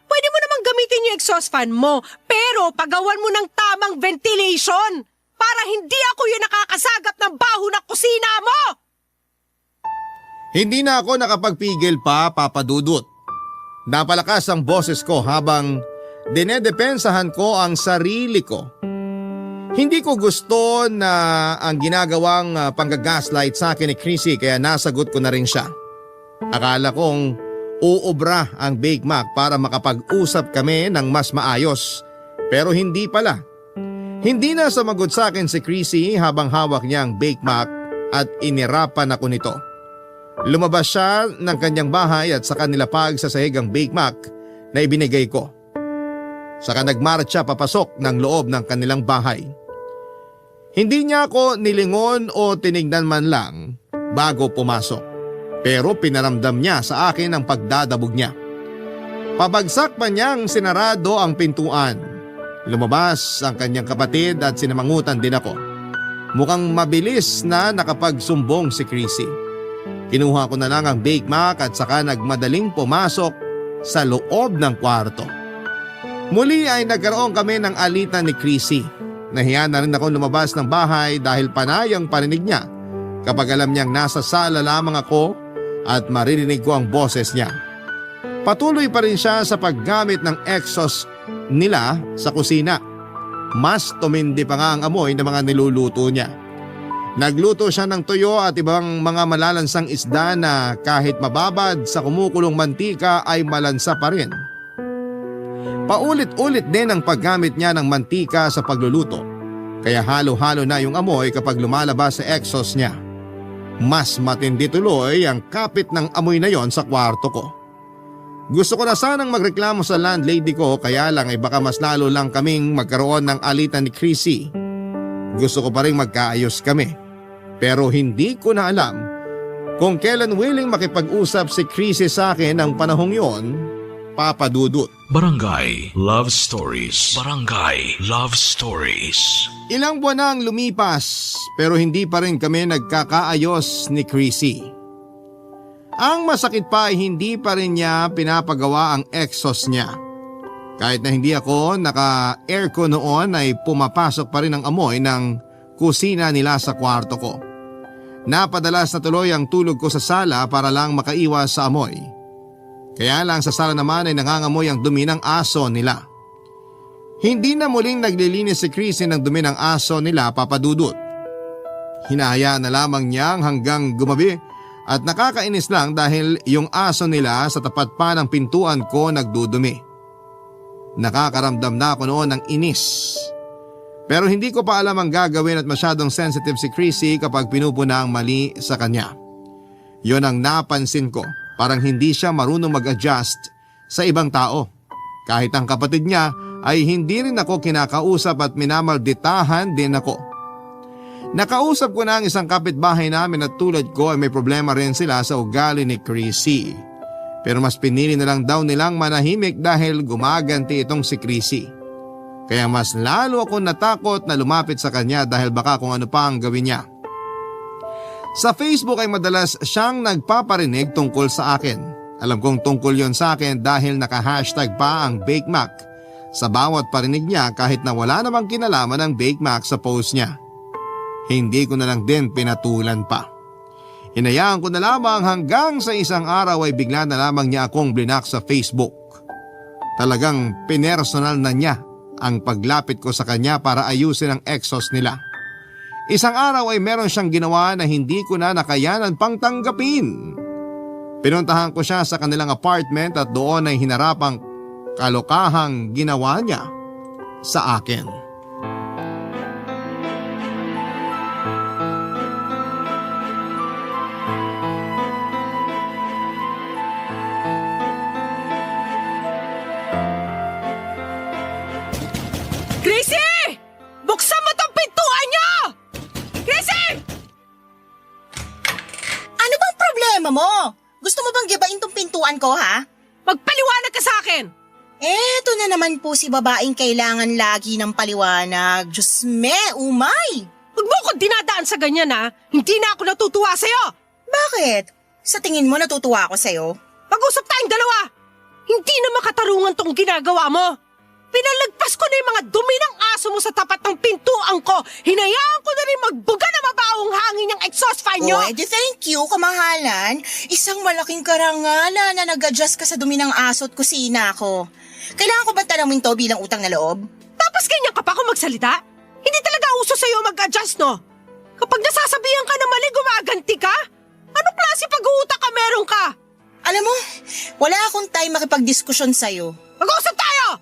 Pwede mo namang gamitin yung exhaust fan mo pero pagawan mo ng tamang ventilation para hindi ako yung nakakasagap ng baho ng kusina mo. Hindi na ako nakapagpigil pa, Papa Dudut. Napalakas ang boses ko habang dinedepensahan ko ang sarili ko. Hindi ko gusto na ang ginagawang panggagaslight sa akin ni Chrissy kaya nasagot ko na rin siya. Akala kong uubra ang Bake Mac para makapag-usap kami ng mas maayos. Pero hindi pala. Hindi na sumagot sa akin si Chrissy habang hawak niya ang Bake Mac at inirapan ako nito. Lumabas siya ng kanyang bahay at saka nilapag sa sahig ang Bake Mac na ibinigay ko. Saka nagmarcha papasok ng loob ng kanilang bahay. Hindi niya ako nilingon o tinignan man lang bago pumasok. Pero pinaramdam niya sa akin ang pagdadabog niya. Pabagsak pa niyang sinarado ang pintuan. Lumabas ang kanyang kapatid at sinamangutan din ako. Mukhang mabilis na nakapagsumbong si Chrissy. Kinuha ko na lang ang Bake Mac at saka nagmadaling pumasok sa loob ng kwarto. Muli ay nagkaroon kami ng alitan ni Chrissy. Nahiya na rin ako lumabas ng bahay dahil panay ang paninig niya kapag alam niyang nasa sala lamang ako at maririnig ko ang boses niya. Patuloy pa rin siya sa paggamit ng exhaust nila sa kusina. Mas tumindi pa nga ang amoy ng mga niluluto niya. Nagluto siya ng tuyo at ibang mga malalansang isda na kahit mababad sa kumukulong mantika ay malansa pa rin. Paulit-ulit din ang paggamit niya ng mantika sa pagluluto, kaya halo-halo na yung amoy kapag lumalabas sa exhaust niya. Mas matindi tuloy ang kapit ng amoy na yon sa kwarto ko. Gusto ko na sanang magreklamo sa landlady ko, kaya lang ay baka mas lalo lang kaming magkaroon ng alitan ni Chrissy. Gusto ko pa rin magkaayos kami. Pero hindi ko na alam kung kailan willing makipag-usap si Chrissy sa akin ng panahong yon, Papa Dudut. Barangay Love Stories. Barangay Love Stories. Ilang buwan na ang lumipas pero hindi pa rin kami nagkakaayos ni Chrissy. Ang masakit pa ay hindi pa rin niya pinapagawa ang exhaust niya. Kahit na hindi ako naka-aircon noon ay pumapasok pa rin ang amoy ng kusina nila sa kwarto ko. Napadalas na tuloy ang tulog ko sa sala para lang makaiwas sa amoy. Kaya lang sa sala naman ay nangangamoy ang dumi ng aso nila. Hindi na muling naglilinis si Chrissy ng dumi ng aso nila, Papa Dudut. Hinahayaan na lamang niyang hanggang gumabi at nakakainis lang dahil yung aso nila sa tapat pa ng pintuan ko nagdudumi. Nakakaramdam na ako noon ng inis. Pero hindi ko pa alam ang gagawin at masyadong sensitive si Chrissy kapag pinupuna ang mali sa kanya. Yon ang napansin ko, parang hindi siya marunong mag-adjust sa ibang tao. Kahit ang kapatid niya ay hindi rin ako kinakausap at minamalditahan din ako. Nakausap ko na ang isang kapitbahay namin at tulad ko ay may problema rin sila sa ugali ni Chrissy. Pero mas pinili na lang daw nilang manahimik dahil gumaganti itong si Chrissy. Kaya mas lalo ako natakot na lumapit sa kanya dahil baka kung ano pa ang gawin niya. Sa Facebook ay madalas siyang nagpaparinig tungkol sa akin. Alam kong tungkol yon sa akin dahil naka-hashtag pa ang Bake Mac sa bawat parinig niya kahit na wala namang kinalaman ang Bake Mac sa post niya. Hindi ko na lang din pinatulan pa. Hinayaan ko na lamang hanggang sa isang araw ay bigla na lamang niya akong blinak sa Facebook. Talagang pinersonal na niya ang paglapit ko sa kanya para ayusin ang exhaust nila. Isang araw ay meron siyang ginawa na hindi ko na nakayanan pang tanggapin. Pinuntahan ko siya sa kanilang apartment at doon ay hinarap ang kalokahang ginawa niya sa akin. Chrissy! Buksan mo tong pintuan niyo! Chrissy! Ano bang problema mo? Gusto mo bang gibain tong pintuan ko, ha? Magpaliwanag ka sa akin! Eto na naman po si babaeng kailangan lagi ng paliwanag. Diyos me, umay! Huwag mo ko dinadaan sa ganyan ha. Hindi na ako natutuwa sa'yo. Bakit? Sa tingin mo natutuwa ako sa'yo? Pag-usap tayong dalawa. Hindi na makatarungan tong ginagawa mo. Pinalagpas ko na yung mga dumi ng aso mo sa tapat ng pintuan ko. Hinayaan ko na rin magbuga na mabahong hangin ng exhaust fan nyo. Oh, edi thank you, kamahalan. Isang malaking karangalan na nag-adjust ka sa dumi ng aso at kusina ko. Kailangan ko ba tanawin to bilang utang na loob? Tapos ganyan ka pa kung magsalita? Hindi talaga uso sa'yo mag-adjust, no? Kapag nasasabihan ka na mali, gumaganti ka? Anong klase pag-uutak ka meron ka? Alam mo, wala akong time makipag-diskusyon sa'yo. Mag-usap tayo!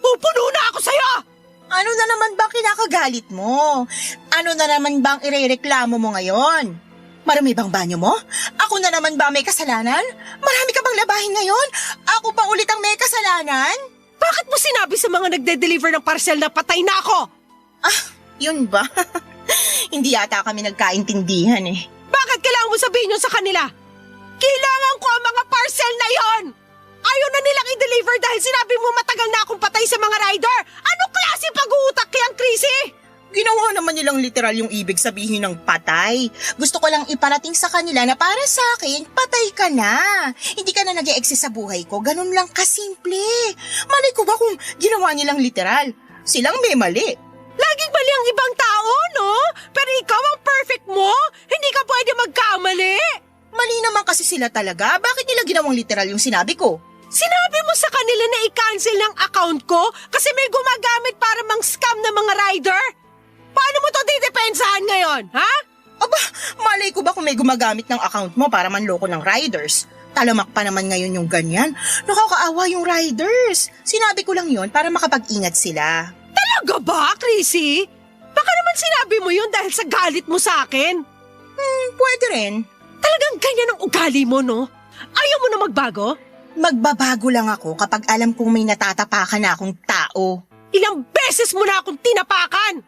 Pupuno na ako sa'yo! Ano na naman ba kinakagalit mo? Ano na naman bang irereklamo mo ngayon? Marami bang banyo mo? Ako na naman ba may kasalanan? Marami ka bang labahin ngayon? Ako pa ulit ang may kasalanan? Bakit mo sinabi sa mga nagde-deliver ng parcel na patay na ako? Ah, yun ba? Hindi yata kami nagkaintindihan eh. Bakit kailangan mo sabihin yun sa kanila? Kailangan ko ang mga parcel na yon! Ayaw na nilang i-deliver dahil sinabi mo matagal na akong patay sa mga rider! Anong klase pag-uutak kayang Chrissy? Ginawa naman nilang literal yung ibig sabihin ng patay. Gusto ko lang iparating sa kanila na para sa akin, patay ka na. Hindi ka na nag-e-exist sa buhay ko. Ganun lang kasimple. Mali ko ba kung ginawa nilang literal? Silang may mali. Laging mali ang ibang tao, no? Pero ikaw ang perfect mo? Hindi ka pwede magkamali? Mali naman kasi sila talaga. Bakit nila ginawang literal yung sinabi ko? Sinabi mo sa kanila na i-cancel ng account ko kasi may gumagamit para ang scam ng mga rider? Paano mo to didepensahan ngayon, ha? Aba, malay ko ba kung may gumagamit ng account mo para manloko ng riders? Talamak pa naman ngayon yung ganyan. Nakakaawa yung riders. Sinabi ko lang yon para makapag-ingat sila. Talaga ba, Chrissy? Baka naman sinabi mo yun dahil sa galit mo sa akin. Pwede rin. Talagang ganyan ang ugali mo, no? Ayaw mo na magbago? Magbabago lang ako kapag alam kong may natatapakan na akong tao. Ilang beses mo na akong tinapakan!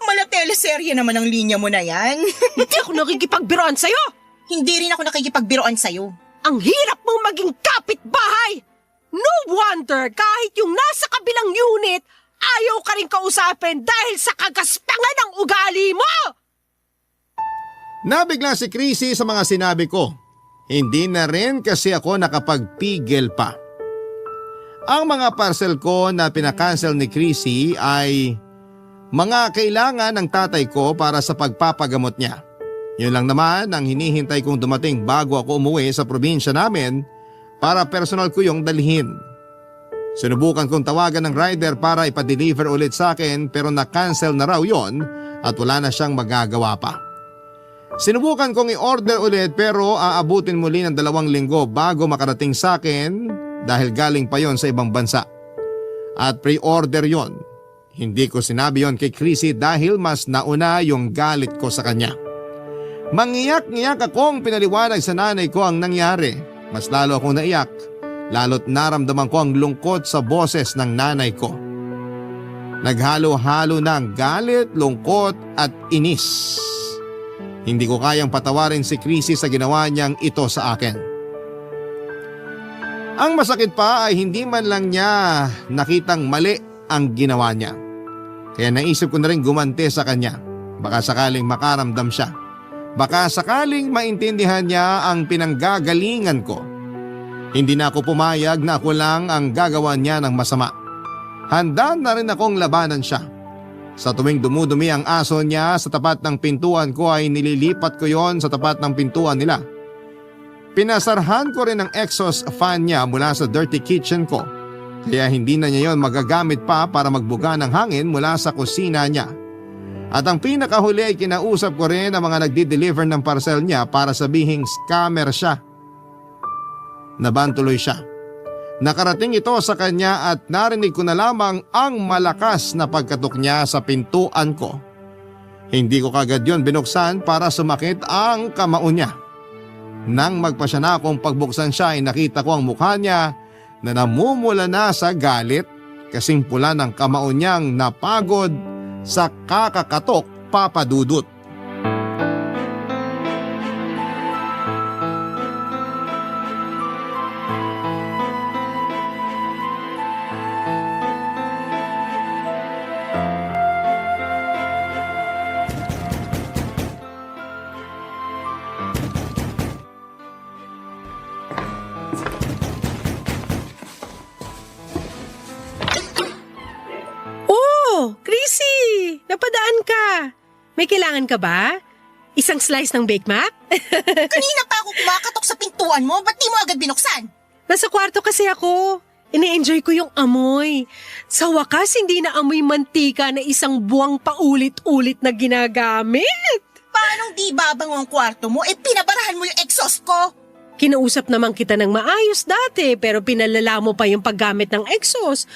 Mala-teleserye naman ang linya mo na yan. Hindi ako nakikipagbiroan sa'yo! Hindi rin ako nakikipagbiroan sa'yo. Ang hirap mong maging kapitbahay! No wonder kahit yung nasa kabilang unit, ayaw ka rin kausapin dahil sa kagaspangan ng ugali mo! Nabigla si Chrissy sa mga sinabi ko. Hindi na rin kasi ako nakapagpigil pa. Ang mga parcel ko na pinakancel ni Chrissy ay mga kailangan ng tatay ko para sa pagpapagamot niya. Yun lang naman ang hinihintay kong dumating bago ako umuwi sa probinsya namin para personal ko yung dalhin. Sinubukan kong tawagan ng rider para ipa-deliver ulit sa akin pero na-cancel na raw yon at wala na siyang magagawa pa. Sinubukan kong i-order ulit pero aabutin muli ng 2 linggo bago makarating sa akin dahil galing pa yon sa ibang bansa. At pre-order yon. Hindi ko sinabi yon kay Chrissy dahil mas nauna yung galit ko sa kanya. Mangiyak-ngiyak akong pinaliwanag sa nanay ko ang nangyari. Mas lalo akong naiyak, lalo't naramdaman ko ang lungkot sa boses ng nanay ko. Naghalo-halo ng galit, lungkot at inis. Hindi ko kayang patawarin si Chrissy sa ginawa niyang ito sa akin. Ang masakit pa ay hindi man lang niya nakitang mali ang ginawa niya. Kaya naisip ko na rin gumanti sa kanya. Baka sakaling makaramdam siya. Baka sakaling maintindihan niya ang pinanggagalingan ko. Hindi na ako pumayag na ako lang ang gagawa niya ng masama. Handa na rin akong labanan siya. Sa tuwing dumudumi ang aso niya sa tapat ng pintuan ko ay nililipat ko yon sa tapat ng pintuan nila. Pinasarhan ko rin ang exhaust fan niya mula sa dirty kitchen ko. Kaya hindi na niya yon magagamit pa para magbuga ng hangin mula sa kusina niya. At ang pinakahuli ay kinausap ko rin ang mga nagdi-deliver ng parcel niya para sabihing scammer siya. Nabantuloy siya. Nakarating ito sa kanya at narinig ko na lamang ang malakas na pagkatok niya sa pintuan ko. Hindi ko kagad yon binuksan para sumakit ang kamao niya. Nang magpasya na akong pagbuksan siya ay nakita ko ang mukha niya na namumula na sa galit kasing pula ng kamao niyang napagod sa kakakatok papadudot. Chrissy! Napadaan ka. May kailangan ka ba? Isang slice ng Bake Mac? Kanina pa ako kumakatok sa pintuan mo. Ba't di mo agad binuksan? Nasa kwarto kasi ako. Ini-enjoy ko yung amoy. Sa wakas, hindi na amoy mantika na isang buwang paulit-ulit na ginagamit. Paanong di babango ang kwarto mo? Pinabarahan mo yung exhaust ko. Kinausap naman kita ng maayos dati pero pinalala mo pa yung paggamit ng exhaust.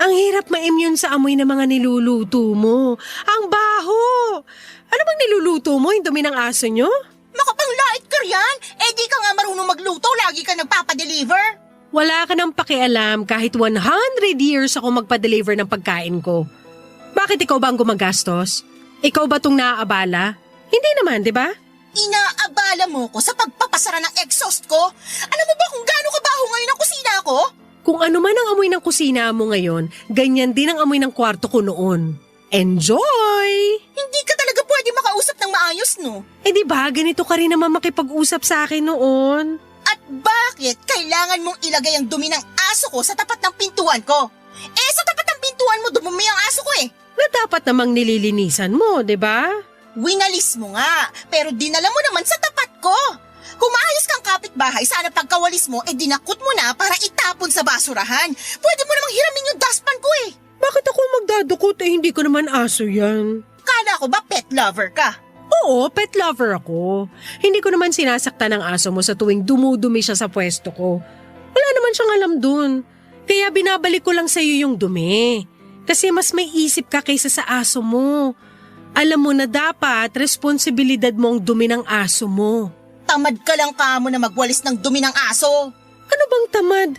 Ang hirap ma-immune sa amoy ng mga niluluto mo. Ang baho! Ano bang niluluto mo? Yung dumi ng aso nyo? Makapanglait ka riyan? Di ka nga marunong magluto. Lagi ka nagpapadeliver. Wala ka nang pakialam kahit 100 years ako magpa-deliver ng pagkain ko. Bakit ikaw ba ang gumagastos? Ikaw ba itong naaabala? Hindi naman, di ba? Inaabala mo ko sa pagpapasara ng exhaust ko? Alam mo ba kung gaano kabaho ngayon ang kusina ko? Kung ano man ang amoy ng kusina mo ngayon, ganyan din ang amoy ng kwarto ko noon. Enjoy! Hindi ka talaga pwede makausap ng maayos, no? Di ba ganito ka rin naman makipag-usap sa akin noon? At bakit kailangan mong ilagay ang dumi ng aso ko sa tapat ng pintuan ko? Sa tapat ng pintuan mo dumumi ang aso ko Na dapat namang nililinisan mo, di ba? Winalis mo nga, pero dinala mo naman sa tapat ko. Kung maayos kang kapitbahay, sana pagkawalis mo, dinakot mo na para itapon sa basurahan. Pwede mo namang hiramin yung dustpan ko Bakit ako nadukot hindi ko naman aso yan. Kala ko ba pet lover ka? Oo, pet lover ako. Hindi ko naman sinasaktan ng aso mo sa tuwing dumudumi siya sa pwesto ko. Wala naman siyang alam dun. Kaya binabalik ko lang sa'yo yung dumi. Kasi mas may isip ka kaysa sa aso mo. Alam mo na dapat responsibilidad mo ang dumi ng aso mo. Tamad ka lang kamo na magwalis ng dumi ng aso. Ano bang tamad?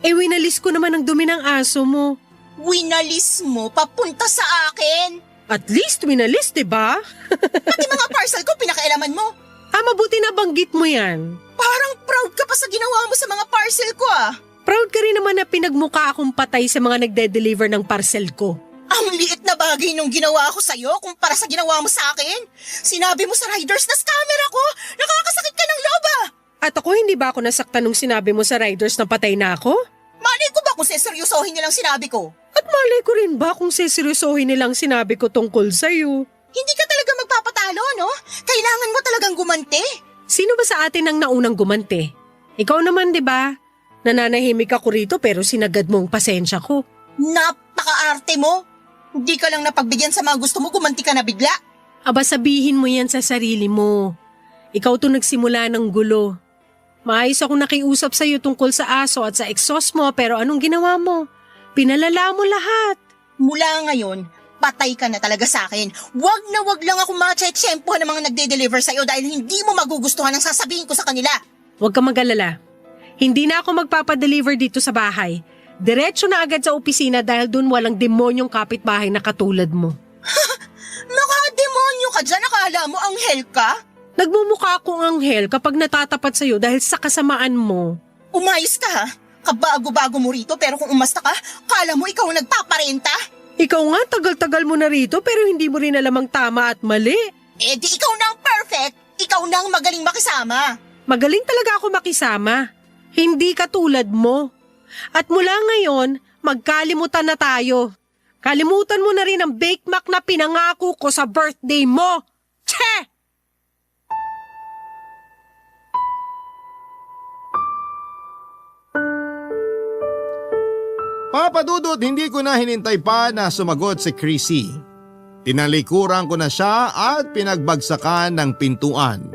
Winalis ko naman ang dumi ng aso mo. Winalis mo papunta sa akin. At least winalis, diba? Pati mga parcel ko pinakailaman mo. Mabuti na banggit mo yan. Parang proud ka pa sa ginawa mo sa mga parcel ko ah. Proud ka rin naman na pinagmukha akong patay sa mga nagde-deliver ng parcel ko. Ang liit na bagay nung ginawa ko sa'yo kumpara sa ginawa mo sa akin. Sinabi mo sa riders na scammer ako. Nakakasakit ka ng loba. At ako, hindi ba ako nasaktan nung sinabi mo sa riders na patay na ako? Malay ko ba kung seseryosohin nilang sinabi ko? At malay ko rin ba kung seseryosohin nilang sinabi ko tungkol sa'yo? Hindi ka talaga magpapatalo, no? Kailangan mo talagang gumanti. Sino ba sa atin ang naunang gumanti? Ikaw naman, di ba? Nananahimik ako rito pero sinagad mo ang pasensya ko. Napaka-arte mo. Hindi ka lang napagbigyan sa mga gusto mo, gumanti ka na bigla. Aba, sabihin mo yan sa sarili mo. Ikaw to nagsimula ng gulo. Maayos ako nakiusap sa'yo tungkol sa aso at sa exhaust mo pero anong ginawa mo? Pinalala mo lahat. Mula ngayon, patay ka na talaga sa akin. Wag na wag lang ako matsyempohan ng mga nagde-deliver sa'yo dahil hindi mo magugustuhan ang sasabihin ko sa kanila. Huwag ka mag-alala. Hindi na ako magpapadeliver dito sa bahay. Diretso na agad sa opisina dahil dun walang demonyong kapitbahay na katulad mo. Naka-demonyo ka dyan, akala mo anghel ka? Nagmumukha akong anghel kapag natatapat sa'yo dahil sa kasamaan mo. Umayos ka ha? Kabago-bago mo rito pero kung umasta ka, kala mo ikaw ang nagpaparenta? Ikaw nga, tagal-tagal mo na rito pero hindi mo rin alam ang tama at mali. Eh di ikaw na ang perfect, ikaw na ang magaling makisama. Magaling talaga ako makisama. Hindi katulad mo. At mula ngayon, magkalimutan na tayo. Kalimutan mo na rin ang Bake Mac na pinangako ko sa birthday mo. Tse! Papa Dudut, hindi ko na hinintay pa na sumagot si Chrissy. Tinalikuran ko na siya at pinagbagsakan ng pintuan.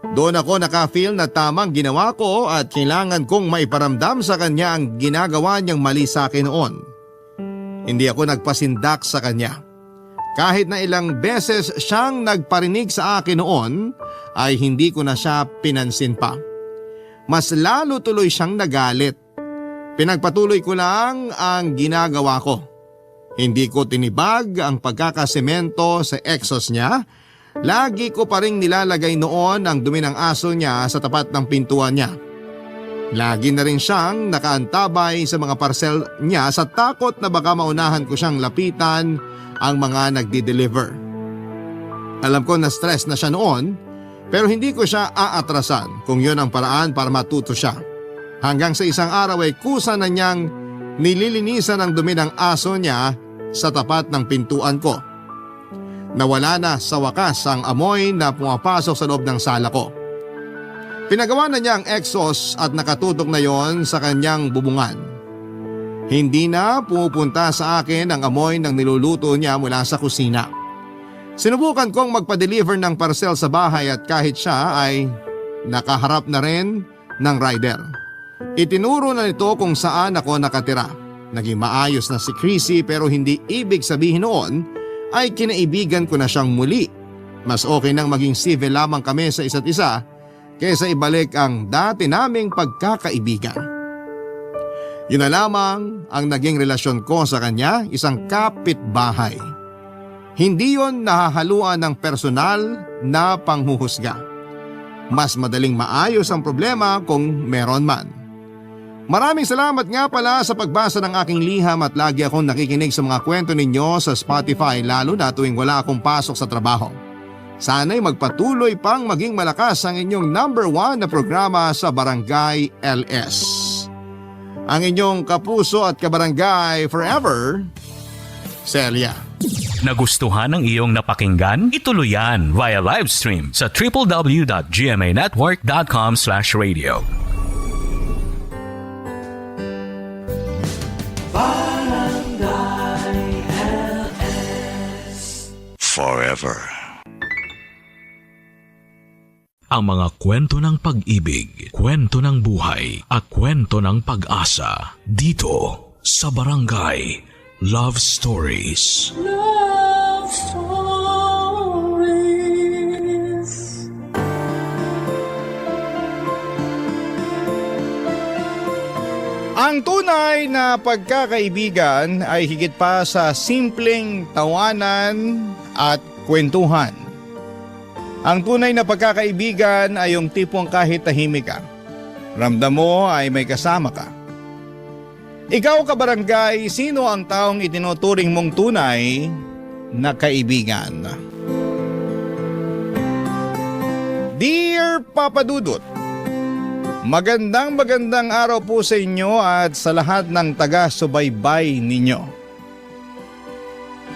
Doon ako naka-feel na tamang ginawa ko at kailangan kong maiparamdam sa kanya ang ginagawa niyang mali sa akin noon. Hindi ako nagpasindak sa kanya. Kahit na ilang beses siyang nagparinig sa akin noon ay hindi ko na siya pinansin pa. Mas lalo tuloy siyang nagalit. Pinagpatuloy ko lang ang ginagawa ko. Hindi ko tinibag ang pagkakasemento sa exhaust niya. Lagi ko pa ring nilalagay noon ang dumi ng aso niya sa tapat ng pintuan niya. Lagi na rin siyang nakaantabay sa mga parcel niya sa takot na baka maunahan ko siyang lapitan ang mga nagdi-deliver. Alam ko na stress na siya noon pero hindi ko siya aatrasan kung yun ang paraan para matuto siya. Hanggang sa isang araw ay kusa na niyang nililinisan ang dumi ng aso niya sa tapat ng pintuan ko. Nawala na sa wakas ang amoy na pumapasok sa loob ng sala ko. Pinagawa na niya ang exhaust at nakatutok na yon sa kanyang bubungan. Hindi na pumupunta sa akin ang amoy ng niluluto niya mula sa kusina. Sinubukan kong magpa-deliver ng parcel sa bahay at kahit siya ay nakaharap na rin ng rider. Itinuro na nito kung saan ako nakatira. Naging maayos na si Chrissy pero hindi ibig sabihin noon ay kinaibigan ko na siyang muli. Mas okay nang maging civil lamang kami sa isa't isa kaysa ibalik ang dati naming pagkakaibigan. Yun na lamang ang naging relasyon ko sa kanya, isang kapitbahay. Hindi yon nahahaluan ng personal na panghuhusga. Mas madaling maayos ang problema kung meron man. Maraming salamat nga pala sa pagbasa ng aking liham at lagi akong nakikinig sa mga kwento ninyo sa Spotify lalo na tuwing wala akong pasok sa trabaho. Sana'y magpatuloy pang maging malakas ang inyong #1 na programa sa Barangay LS. Ang inyong kapuso at kabarangay forever, Celia. Nagustuhan ng iyong napakinggan? Ituloy yan via live stream sa www.gmanetwork.com/radio. Barangay forever. Ang mga kwento ng pag-ibig, kwento ng buhay at kwento ng pag-asa dito sa Barangay Love Stories. Love Stories. Ang tunay na pagkakaibigan ay higit pa sa simpleng tawanan at kwentuhan. Ang tunay na pagkakaibigan ay yung tipong kahit tahimik ka, ramdam mo ay may kasama ka. Ikaw kabarangay, sino ang taong itinuturing mong tunay na kaibigan? Dear Papa Dudut, magandang araw po sa inyo at sa lahat ng taga-subaybay ninyo.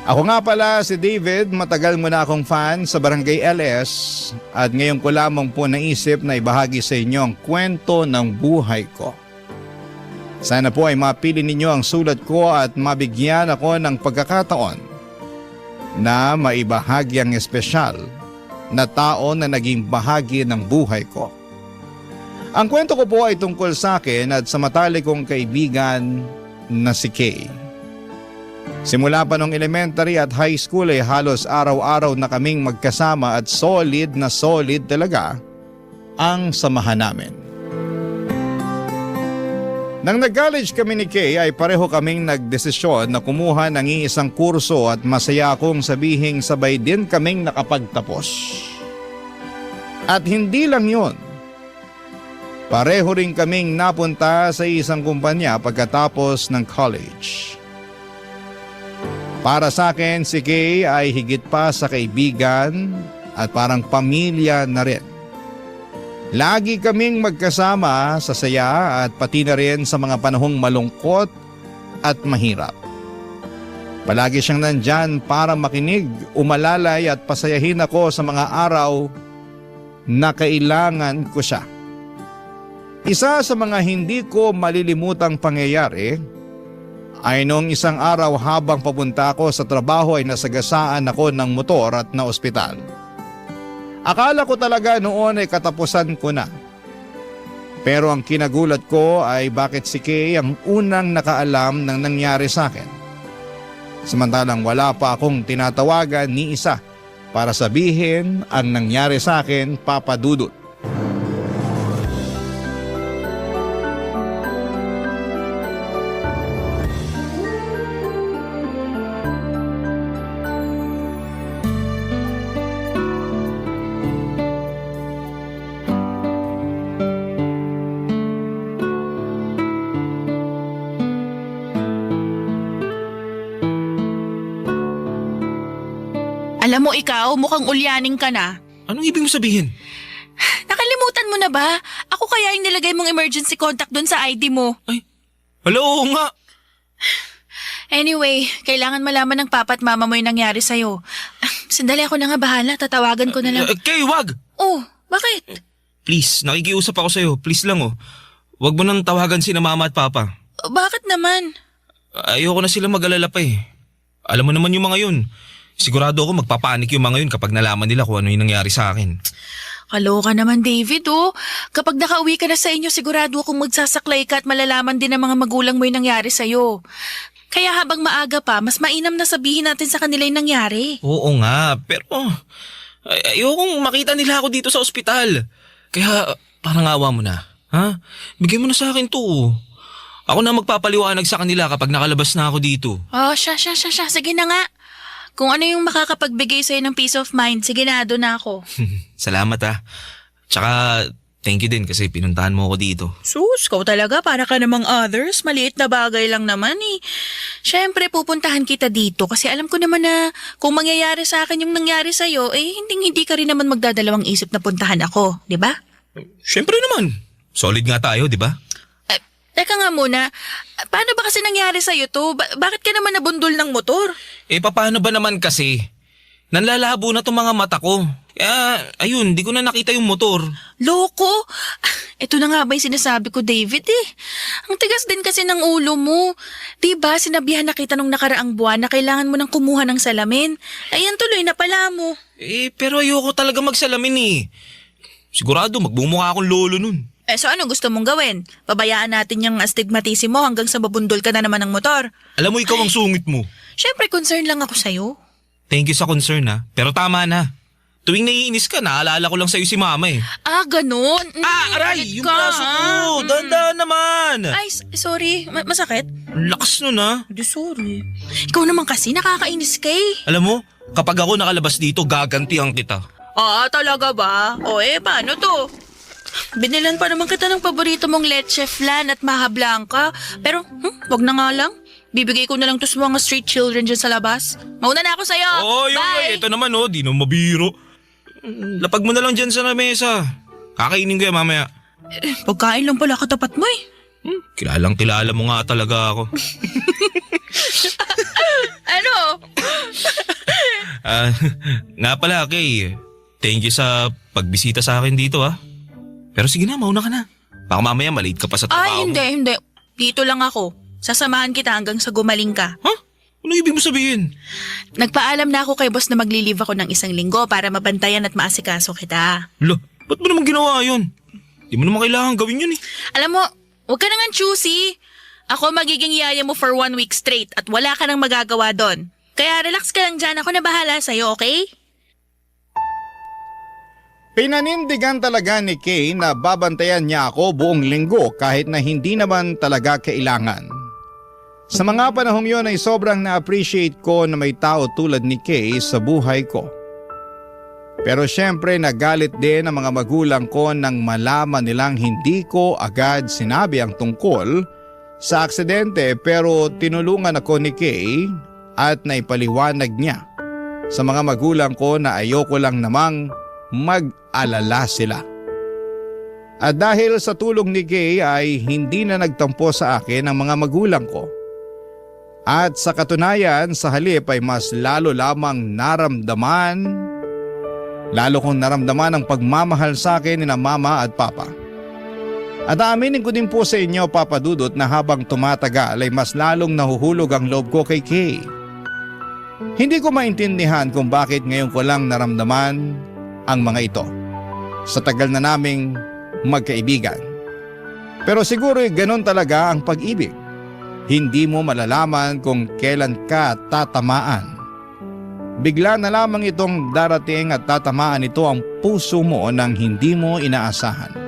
Ako nga pala si David, matagal mo na akong fan sa Barangay LS at ngayon ko lamang po naisip na ibahagi sa inyo ang kwento ng buhay ko. Sana po ay mapili ninyo ang sulat ko at mabigyan ako ng pagkakataon na maibahagi ang espesyal na tao na naging bahagi ng buhay ko. Ang kwento ko po ay tungkol sa akin at sa matalik kong kaibigan na si Kay. Simula pa nung elementary at high school ay halos araw-araw na kaming magkasama at solid talaga ang samahan namin. Nang nag-college kami ni Kay ay pareho kaming nagdesisyon na kumuha ng iisang kurso at masaya akong sabihing sabay din kaming nakapagtapos. At hindi lang yun. Pareho rin kaming napunta sa isang kumpanya pagkatapos ng college. Para sa akin, si Kay ay higit pa sa kaibigan at parang pamilya na rin. Lagi kaming magkasama sa saya at pati na rin sa mga panahong malungkot at mahirap. Palagi siyang nandyan para makinig, umalalay at pasayahin ako sa mga araw na kailangan ko siya. Isa sa mga hindi ko malilimutang pangyayari ay noong isang araw habang papunta ako sa trabaho ay nasagasaan ako ng motor at na ospital. Akala ko talaga noon ay katapusan ko na. Pero ang kinagulat ko ay bakit si Kay ang unang nakaalam ng nangyari sa akin. Samantalang wala pa akong tinatawagan ni isa para sabihin ang nangyari sa akin, Papa Dudut. Alam mo ikaw, mukhang ulyaning ka na. Anong ibig mo sabihin? Nakalimutan mo na ba? Ako kaya yung nilagay mong emergency contact doon sa ID mo. Ay, hala, oo nga. Anyway, kailangan malaman ng papa at mama mo yung nangyari sa'yo. Sandali ako na nga bahala, tatawagan ko na lang. Kay, wag! Oh, bakit? Please, nakikiusap ako sa'yo. Please lang oh. Wag mo nang tawagan sina mama at papa. Bakit naman? Ayoko na sila mag-alala pa eh. Alam mo naman yung mga yun. Sigurado ako magpapanik yung mga yun kapag nalaman nila kung ano yung nangyari sa akin. Kaloka naman David oh. Kapag nakauwi ka na sa inyo, sigurado akong magsasaklay ka at malalaman din ng mga magulang mo yung nangyari sa'yo. Kaya habang maaga pa, mas mainam na sabihin natin sa kanila yung nangyari. Oo nga, pero ayokong makita nila ako dito sa ospital. Kaya parang awa mo na. Ha? Bigay mo na sa akin to. Ako na magpapaliwanag sa kanila kapag nakalabas na ako dito. Oh, siya. Sige na nga. Kung ano yung makakapagbigay sa'yo ng peace of mind, sige na, doon na ako. Salamat ah. Tsaka thank you din kasi pinuntahan mo ako dito. Sus, kau talaga, para ka namang others. Maliit na bagay lang naman eh. Siyempre, pupuntahan kita dito kasi alam ko naman na kung mangyayari sa akin yung nangyari sa'yo, eh hindi ka rin naman magdadalawang isip na puntahan ako, di ba? Siyempre naman. Solid nga tayo, di ba? Teka nga muna, paano ba kasi nangyari sa'yo to? Bakit ka naman nabundol ng motor? Eh paano ba naman kasi? Nanlalabo na tong mga mata ko. Kaya, ayun, di ko na nakita yung motor. Loko! Ito na nga ba yung sinasabi ko, David eh. Ang tigas din kasi ng ulo mo. Diba, sinabihan na kita nung nakaraang buwan na kailangan mo nang kumuha ng salamin. Ayan tuloy na pala mo. Pero ayoko talaga magsalamin eh. Sigurado magbumukha akong lolo nun. So ano gusto mong gawin? Pabayaan natin yung astigmatismo hanggang sa mabundol ka na naman ng motor. Alam mo, ikaw ang sungit mo. Siyempre, concern lang ako sa'yo. Thank you sa concern ha, pero tama na. Tuwing naiinis ka, naalala ko lang sa'yo si mama eh. Ganun? Aray! Galit Yung ka, braso ha? ko! Dahan-dahan naman! Ay, sorry. Masakit? Ang lakas nun ha. Di sorry. Ikaw naman kasi, nakakainis ka eh. Alam mo, kapag ako nakalabas dito, gagantihan kita. Talaga ba? Paano to? Binilan pa naman kita ng paborito mong leche flan at maha blanca. Pero, wag na nga lang. Bibigay ko na lang to sa mga street children dyan sa labas. Mauna na ako sa'yo. Bye! Ito naman di na mabiro. Lapag mo na lang dyan sa mesa. Kakainin ko yan mamaya. Pagkain lang pala katapat mo eh. Kilalang kilala mo nga talaga ako. Ano? Nga pala, Kay. Thank you sa pagbisita sa akin dito Pero sige na, mauna ka na. Baka mamaya malate ka pa sa trabaho mo. Hindi. Dito lang ako. Sasamahan kita hanggang sa gumaling ka. Ano ibig mo sabihin? Nagpaalam na ako kay boss na magli-leave ako ng 1 linggo para mabantayan at maasikaso kita. Ba't mo naman ginawa yun? Di mo naman kailangan gawin yun eh. Alam mo, huwag ka nang choosy. Ako magiging yaya mo for 1 week straight at wala ka nang magagawa doon. Kaya relax ka lang dyan. Ako na bahala sa'yo, okay? Pinanindigan talaga ni Kay na babantayan niya ako buong linggo kahit na hindi naman talaga kailangan. Sa mga panahong yun ay sobrang na-appreciate ko na may tao tulad ni Kay sa buhay ko. Pero syempre nagalit din ang mga magulang ko nang malaman nilang hindi ko agad sinabi ang tungkol sa aksidente, pero tinulungan ako ni Kay at naipaliwanag niya sa mga magulang ko na ayoko lang namang mag-alala sila. At dahil sa tulong ni Kay ay hindi na nagtampo sa akin ang mga magulang ko. At sa katunayan, sa halip ay mas lalo lamang lalo kong naramdaman ang pagmamahal sa akin ni na mama at papa. At aaminin ko din po sa inyo, Papa Dudut, na habang tumatagal ay mas lalong nahuhulog ang loob ko kay Kay. Hindi ko maintindihan kung bakit ngayon ko lang naramdaman ang mga ito sa tagal na naming magkaibigan. Pero siguro ganun talaga ang pag-ibig. Hindi mo malalaman kung kailan ka tatamaan. Bigla na lamang itong darating at tatamaan ito ang puso mo nang hindi mo inaasahan.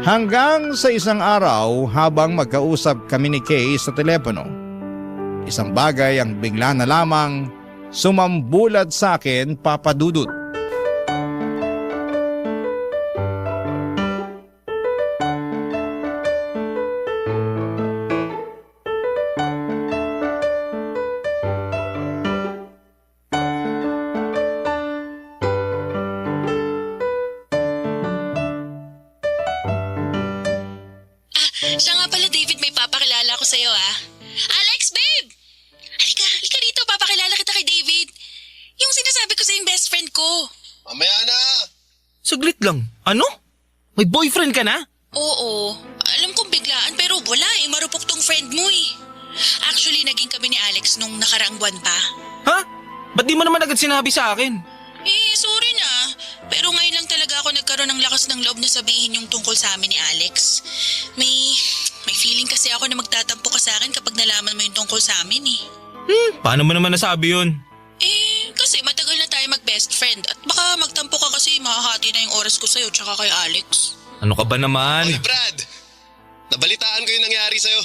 Hanggang sa isang araw habang magkausap kami ni Kay sa telepono, isang bagay ang bigla na lamang sumambulat sa akin, Papa Dudut. Siya nga pala, David, may papakilala ko sa'yo, Alex, babe! Halika dito, papakilala kita kay David. Yung sinasabi ko sa yung best friend ko. Mamaya na! Saglit lang. Ano? May boyfriend ka na? Oo, alam kong biglaan pero wala marupok tong friend mo eh. Actually, naging kami ni Alex nung nakaraang buwan pa. Ba't di mo naman agad sinabi sa akin? Sorry na. Pero ngayon lang talaga ako nagkaroon ng lakas ng loob na sabihin yung tungkol sa amin ni Alex. May feeling kasi ako na magtatampo ka sa akin kapag nalaman mo yung tungkol sa amin eh. Paano mo naman nasabi yun? Kasi matagal na tayo mag-best friend at baka magtampo ka kasi mahahati na yung oras ko sa'yo tsaka kay Alex. Ano ka ba naman? Oy, Brad! Nabalitaan ko yung nangyari sa'yo.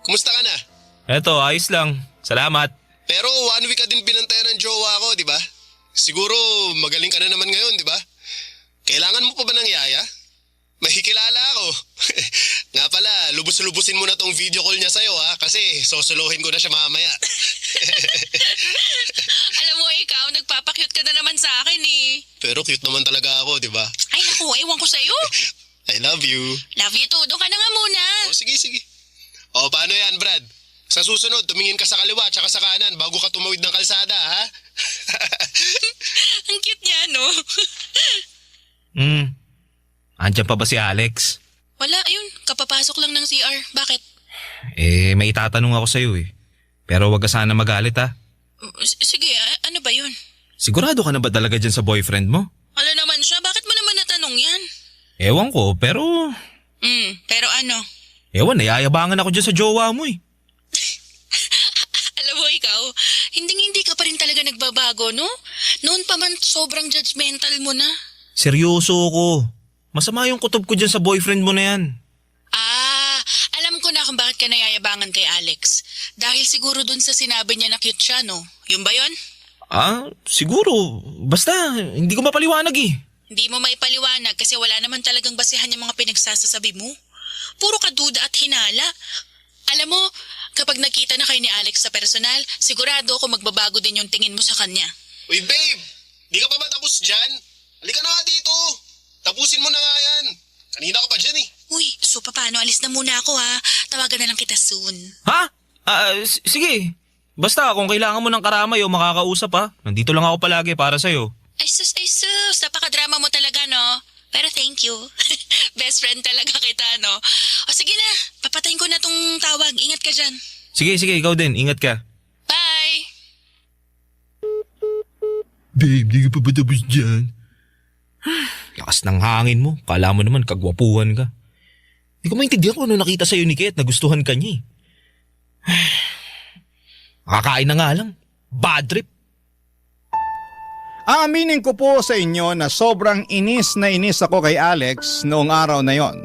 Kumusta ka na? Eto, ayos lang. Salamat. Pero 1 week ka din binantayan ng jowa ko, di ba? Siguro magaling ka na naman ngayon, di ba? Kailangan mo pa ba ng yaya? Mahikilala ako. Nga pala, lubos-lubusin mo na tong video call niya sa'yo kasi sosolohin ko na siya mamaya. Alam mo ikaw, nagpapakyut ka na naman sa akin eh. Pero cute naman talaga ako, di ba? Ay naku, ewan ko sa'yo. I love you. Love you too. Doon ka na nga muna. Sige. Paano yan, Brad? Sa susunod, tumingin ka sa kaliwa at sa kanan bago ka tumawid ng kalsada, ha? Ang cute niya, no? Andyan pa ba si Alex? Wala, ayun. Kapapasok lang ng CR. Bakit? May itatanong ako sa'yo eh. Pero wag ka sana magalit ha. Sige, ano ba yun? Sigurado ka na ba talaga dyan sa boyfriend mo? Ano naman siya? Bakit mo naman natanong yan? Ewan ko, pero... Pero ano? Ewan, nayayabangan ako dyan sa jowa mo eh. Alam mo ikaw, hindi ka pa rin talaga nagbabago, no? Noon pa man sobrang judgmental mo na. Seryoso ako. Masama yung kutob ko dyan sa boyfriend mo na yan. Alam ko na kung bakit ka nayayabangan kay Alex. Dahil siguro dun sa sinabi niya na cute siya, no? Yun ba yun? Siguro. Basta, hindi ko mapaliwanag eh. Hindi mo maipaliwanag kasi wala naman talagang basihan yung mga pinagsasasabi mo. Puro ka duda at hinala. Alam mo, kapag nakita na kayo ni Alex sa personal, sigurado ako magbabago din yung tingin mo sa kanya. Uy babe, di ka pa ba tapos dyan? Halika na nga dito. Tapusin mo na nga yan. Kanina ka pa dyan eh. Uy, so paano? Alis na muna ako ha. Tawagan na lang kita soon. Ha? Sige. Basta kung kailangan mo ng karamay o makakausap ha. Nandito lang ako palagi para sa'yo. Ay sus. Napakadrama mo talaga, no? Pero thank you. Best friend talaga kita, no? O sige na, papatayin ko na tong tawag. Ingat ka dyan. Sige, ikaw din. Ingat ka. Bye! Babe, di ka pa ba tapos dyan? Lakas ng hangin mo. Kala mo naman kagwapuhan ka. Hindi ko maintindihan kung ano nakita sa'yo ni Kate. Nagustuhan ka niya eh. Makakain na nga lang. Bad trip. Aaminin ko po sa inyo na sobrang inis na inis ako kay Alex noong araw na yon.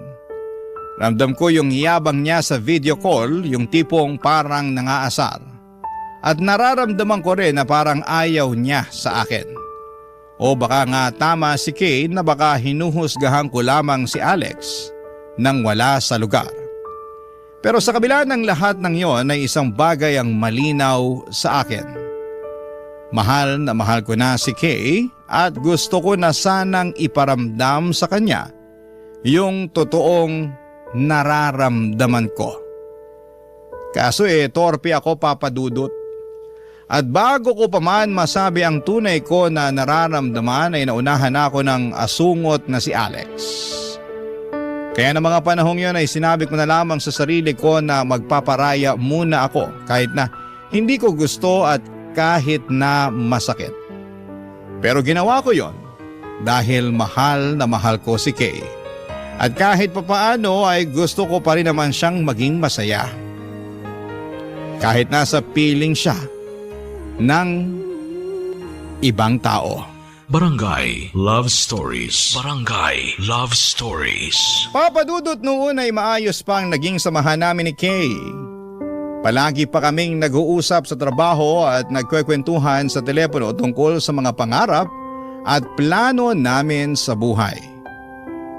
Ramdam ko yung yabang niya sa video call, yung tipong parang nangaasar. At nararamdaman ko rin na parang ayaw niya sa akin. O baka nga tama si Kay na baka hinuhusgahan ko lamang si Alex nang wala sa lugar. Pero sa kabila ng lahat ng yon ay isang bagay ang malinaw sa akin. Mahal na mahal ko na si Kay at gusto ko na sanang iparamdam sa kanya yung totoong nararamdaman ko. Kaso torpe ako papadudot. At bago ko pa man masabi ang tunay ko na nararamdaman ay naunahan ako ng asungot na si Alex. Kaya na mga panahong yon ay sinabi ko na lamang sa sarili ko na magpaparaya muna ako kahit na hindi ko gusto at kahit na masakit. Pero ginawa ko yon dahil mahal na mahal ko si Kay. At kahit papaano ay gusto ko pa rin naman siyang maging masaya. Kahit nasa piling siya ng ibang tao. Barangay Love Stories. Barangay Love Stories. Papadudot noon ay maayos pang naging samahan namin ni Kay. Palagi pa kaming nag-uusap sa trabaho at nagkwekwentuhan sa telepono tungkol sa mga pangarap at plano namin sa buhay.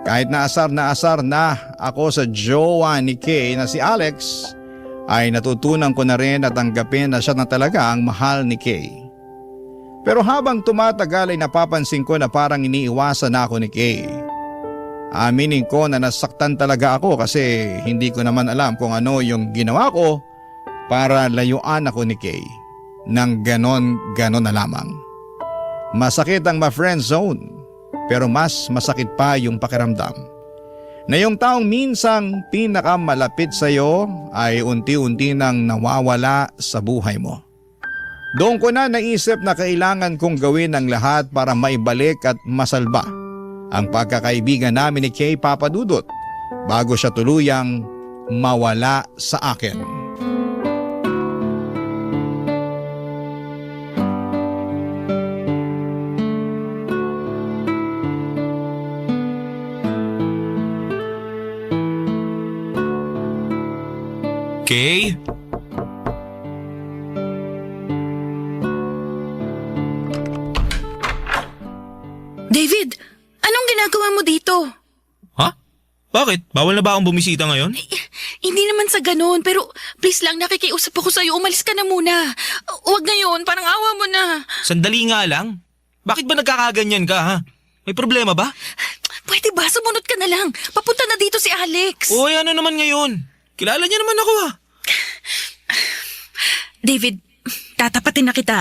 Kahit na asar na ako sa jowa ni Kay na si Alex, ay natutunan ko na rin at tanggapin na siya na talaga ang mahal ni Kay. Pero habang tumatagal ay napapansin ko na parang iniiwasan na ako ni Kay. Aminin ko na nasaktan talaga ako kasi hindi ko naman alam kung ano yung ginawa ko para layuan ako ni Kay nang ganon na lamang. Masakit ang ma-friend zone pero mas masakit pa yung pakiramdam na yung taong minsang pinakamalapit sa iyo ay unti-unti nang nawawala sa buhay mo. Doon ko na naisip na kailangan kong gawin ang lahat para maibalik at masalba ang pagkakaibigan namin ni Kay Papadudot bago siya tuluyang mawala sa akin. Kay? David, anong ginagawa mo dito? Ha? Bakit? Bawal na ba akong bumisita ngayon? Hindi naman sa ganun, pero please lang, nakikiusap ako sa'yo. Umalis ka na muna. Huwag ngayon, parang awa mo na. Sandali nga lang. Bakit ba nagkakaganyan ka ha? May problema ba? Pwede ba? Sumunod ka na lang. Papunta na dito si Alex. Uy, ano naman ngayon? Kilala niya naman ako ha. David, tatapatin na kita.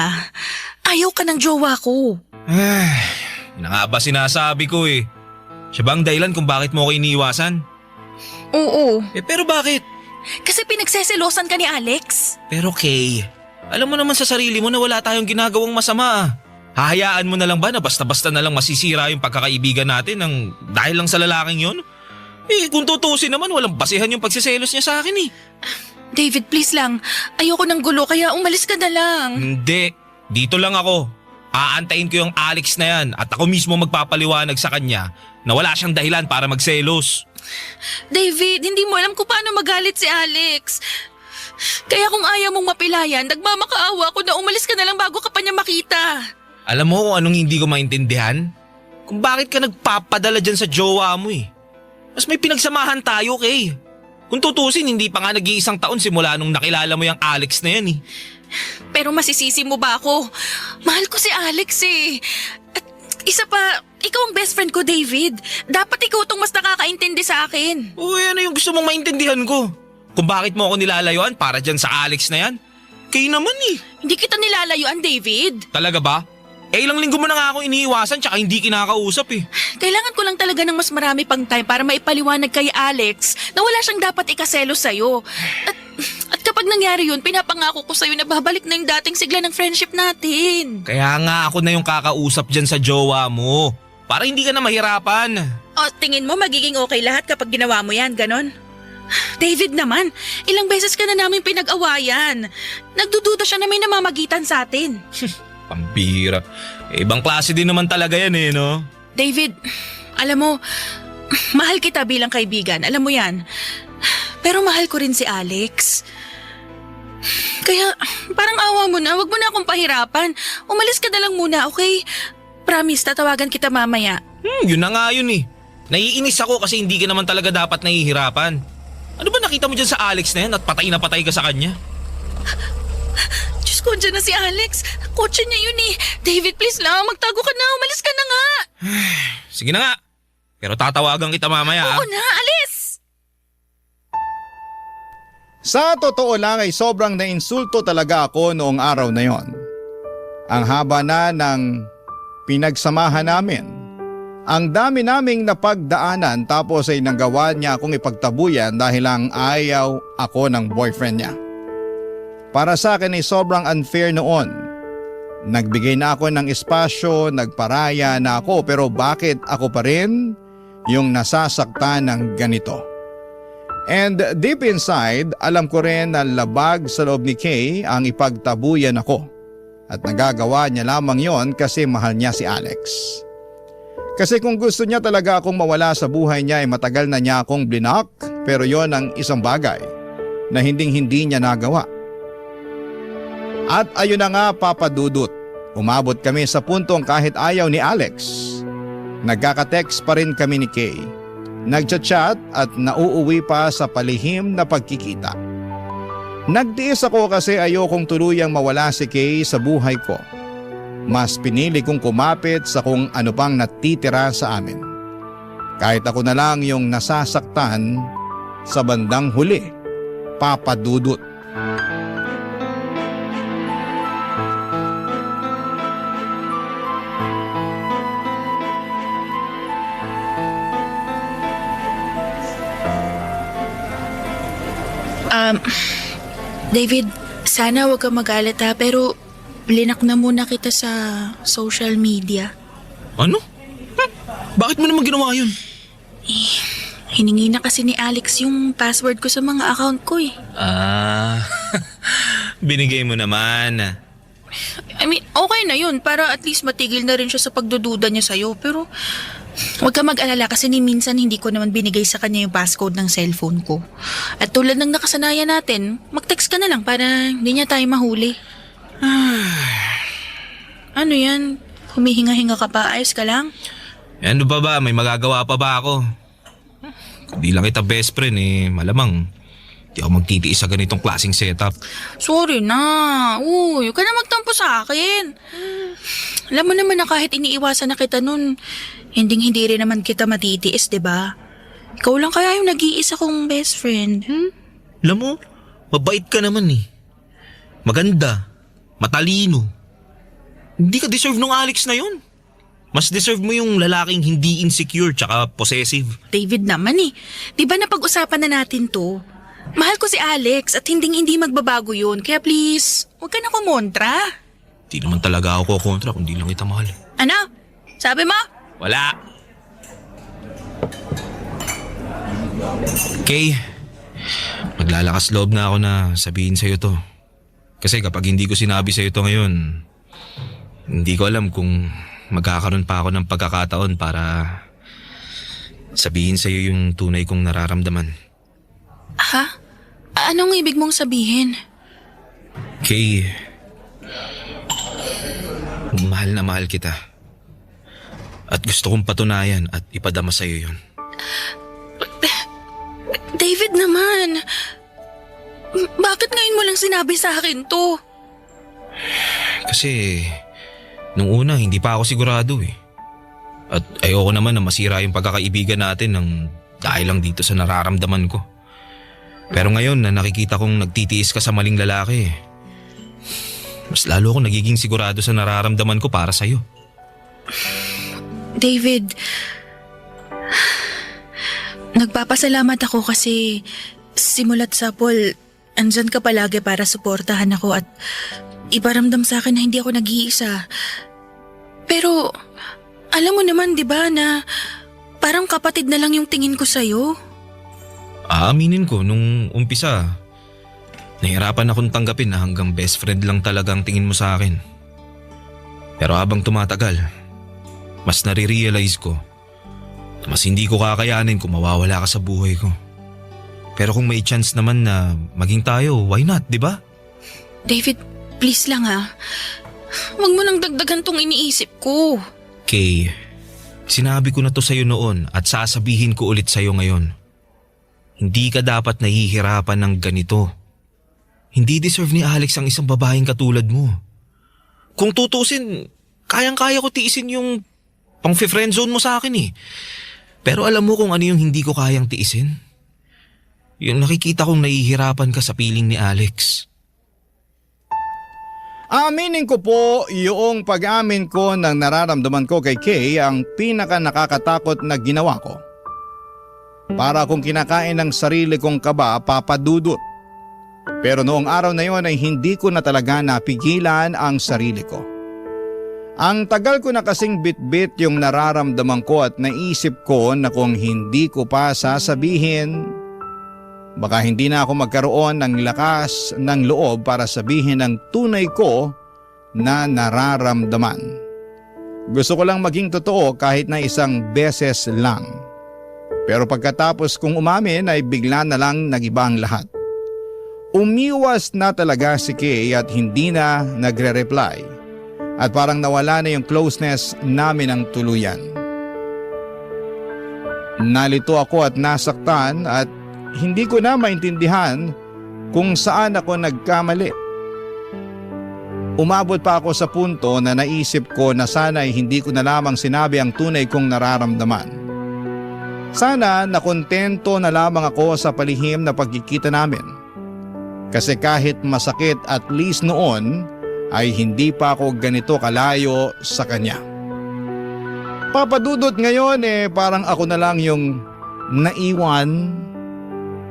Ayaw ka ng jowa ko. Yun na nga ba sinasabi ko eh. Siya ba ang dahilan kung bakit mo ako iniiwasan? Oo. Pero bakit? Kasi pinagseselosan ka ni Alex. Pero Kay, alam mo naman sa sarili mo na wala tayong ginagawang masama. Hahayaan mo na lang ba na basta-basta na lang masisira yung pagkakaibigan natin dahil lang sa lalaking yon? Kung tutusin naman walang basehan yung pagsiselos niya sa akin eh. David, please lang. Ayoko ng gulo kaya umalis ka na lang. Hindi. Dito lang ako. Aantayin ko yung Alex na yan at ako mismo magpapaliwanag sa kanya na wala siyang dahilan para magselos. David, hindi mo alam kung paano magalit si Alex. Kaya kung ayaw mong mapilayan, nagmamakaawa ako na umalis ka na lang bago ka pa niya makita. Alam mo kung anong hindi ko maintindihan? Kung bakit ka nagpapadala dyan sa jowa mo eh. Mas may pinagsamahan tayo, Kay. Kung tutusin, hindi pa nga nag-iisang taon simula nung nakilala mo yung Alex na yan eh. Pero masisisi mo ba ako? Mahal ko si Alex eh. At isa pa, ikaw ang best friend ko, David. Dapat ikaw tong mas nakakaintindi sa akin. Uy, ano yung gusto mong maintindihan ko? Kung bakit mo ako nilalayuan para dyan sa Alex na yan? Kay naman eh. Hindi kita nilalayuan, David. Talaga ba? Ilang linggo mo na nga ako iniiwasan tsaka hindi kinakausap eh. Kailangan ko lang talaga ng mas marami pang time para maipaliwanag kay Alex na wala siyang dapat ikaselos sa'yo. At kapag nangyari yun, pinapangako ko sa'yo na babalik na yung dating sigla ng friendship natin. Kaya nga ako na yung kakausap dyan sa jowa mo. Para hindi ka na mahirapan. O, tingin mo magiging okay lahat kapag ginawa mo yan, ganon? David naman, ilang beses ka na namin pinag-awayan. Nagdududa siya na may namamagitan sa atin. Pambihira. Ibang klase din naman talaga yan eh, no? David, alam mo, mahal kita bilang kaibigan, alam mo yan. Pero mahal ko rin si Alex. Kaya parang awa mo na, wag mo na akong pahirapan. Umalis ka na lang muna, okay? Promise, tatawagan kita mamaya. Yun na nga yun eh. Naiinis ako kasi hindi ka naman talaga dapat nahihirapan. Ano ba nakita mo dyan sa Alex na yan at patay na patay ka sa kanya? Diyos ko, dyan na si Alex. Kotse niya yun eh. David, please lang, magtago ka na, umalis ka na nga. Sige na nga. Pero tatawagan kita mamaya. Oo na, alis! Sa totoo lang ay sobrang nainsulto talaga ako noong araw na yon. Ang haba na ng pinagsamahan namin. Ang dami naming napagdaanan tapos ay nagawa niya akong ipagtabuyan dahil lang ayaw ako ng boyfriend niya. Para sa akin ay sobrang unfair noon. Nagbigay na ako ng espasyo, nagparaya na ako pero bakit ako pa rin yung nasasaktan ng ganito? And deep inside, alam ko rin na labag sa loob ni Kay ang ipagtabuyan ako. At nagagawa niya lamang yon kasi mahal niya si Alex. Kasi kung gusto niya talaga akong mawala sa buhay niya ay matagal na niya akong blinak pero yon ang isang bagay na hindi niya nagawa. At ayun na nga papadudot, umabot kami sa puntong kahit ayaw ni Alex. Nagkaka-text pa rin kami ni Kay. Nagchat-chat at nauuwi pa sa palihim na pagkikita. Nagtiis ako kasi ayokong tuluyang mawala si Kay sa buhay ko. Mas pinili kong kumapit sa kung ano pang natitira sa amin. Kahit ako na lang yung nasasaktan sa bandang huli, papadudot. David, sana wag kang magalit ha, pero blinak na muna kita sa social media. Ano? Bakit mo naman ginawa yun? Hiningi na kasi ni Alex yung password ko sa mga account ko eh. Binigay mo naman. I mean, okay na yun para at least matigil na rin siya sa pagdududa niya sa'yo. Pero huwag ka mag-alala kasi ni minsan hindi ko naman binigay sa kanya yung passcode ng cellphone ko. At tulad ng nakasanayan natin, mag-text ka na lang para hindi niya tayo mahuli. Ano yan? Humihinga-hinga ka pa? Ayos ka lang? Ano pa ba? May magagawa pa ba ako? Hindi lang kita best friend eh. Malamang di ako magtitiis sa ganitong klaseng setup. Sorry na. Uy, huwag ka na magtampo sa akin. Alam mo naman na kahit iniiwasan na kita nun, hindi rin naman kita matitiis, diba? Ikaw lang kaya yung nag-iisa kong best friend. Alam mo, mabait ka naman eh. Maganda. Matalino. Hindi ka deserve nung Alex na yun. Mas deserve mo yung lalaking hindi insecure tsaka possessive. David naman eh. Di ba napag-usapan na natin to? Mahal ko si Alex at hindi magbabago yun. Kaya please, huwag ka na kumontra. Di naman talaga ako kontra kung di lang kita mahal. Ano? Sabi mo? Wala. Kay, maglalakas loob na ako na sabihin sa'yo to. Kasi kapag hindi ko sinabi sa'yo to ngayon, hindi ko alam kung magkakaroon pa ako ng pagkakataon para sabihin sa'yo yung tunay kong nararamdaman. Ha? Anong ibig mong sabihin? Kay, mahal na mahal kita. At gusto kong patunayan at ipadama sa'yo yun. David naman, bakit ngayon mo lang sinabi sa akin to? Kasi nung una hindi pa ako sigurado eh. At ayoko naman na masira yung pagkakaibigan natin dahil lang dito sa nararamdaman ko. Pero ngayon na nakikita kong nagtitiis ka sa maling lalaki, mas lalo akong nagiging sigurado sa nararamdaman ko para sa'yo. David, nagpapasalamat ako kasi simulat sa Paul, andyan ka palagi para suportahan ako at iparamdam sa akin na hindi ako nag-iisa. Pero alam mo naman 'di ba na parang kapatid na lang yung tingin ko sa'yo? Aaminin ko nung umpisa, nahirapan akong tanggapin na hanggang best friend lang talagang tingin mo sa akin. Pero habang tumatagal, mas nare-realize ko na mas hindi ko kakayanin kung mawawala ka sa buhay ko. Pero kung may chance naman na maging tayo, why not, di ba? David, please lang ha. Huwag mo nang dagdagan tong iniisip ko. Kay, sinabi ko na to sa'yo noon at sasabihin ko ulit sa'yo ngayon. Hindi ka dapat nahihirapan ng ganito. Hindi deserve ni Alex ang isang babaeng katulad mo. Kung tutusin, kayang-kaya ko tiisin yung pang-friendzone mo sa akin eh. Pero alam mo kung ano yung hindi ko kayang tiisin? Yung nakikita kong nahihirapan ka sa piling ni Alex. Aminin ko po, yung pag-amin ko ng nararamdaman ko kay Kay ang pinaka nakakatakot na ginawa ko. Para akong kinakain ng sarili kong kaba, papadudot. Pero noong araw na yon ay hindi ko na talaga napigilan ang sarili ko. Ang tagal ko na kasing bit-bit yung nararamdaman ko at naisip ko na kung hindi ko pa sasabihin, baka hindi na ako magkaroon ng lakas ng loob para sabihin ang tunay ko na nararamdaman. Gusto ko lang maging totoo kahit na isang beses lang. Pero pagkatapos kong umamin ay bigla na lang nagiba ang lahat. Umiwas na talaga si Kay at hindi na nagre-reply. At parang nawala na yung closeness namin ng tuluyan. Nalito ako at nasaktan at hindi ko na maintindihan kung saan ako nagkamali. Umabot pa ako sa punto na naisip ko na sana ay hindi ko na lamang sinabi ang tunay kong nararamdaman. Sana nakontento na lamang ako sa palihim na pagkikita namin. Kasi kahit masakit at least noon ay hindi pa ako ganito kalayo sa kanya. Papadudot ngayon parang ako na lang yung naiwan,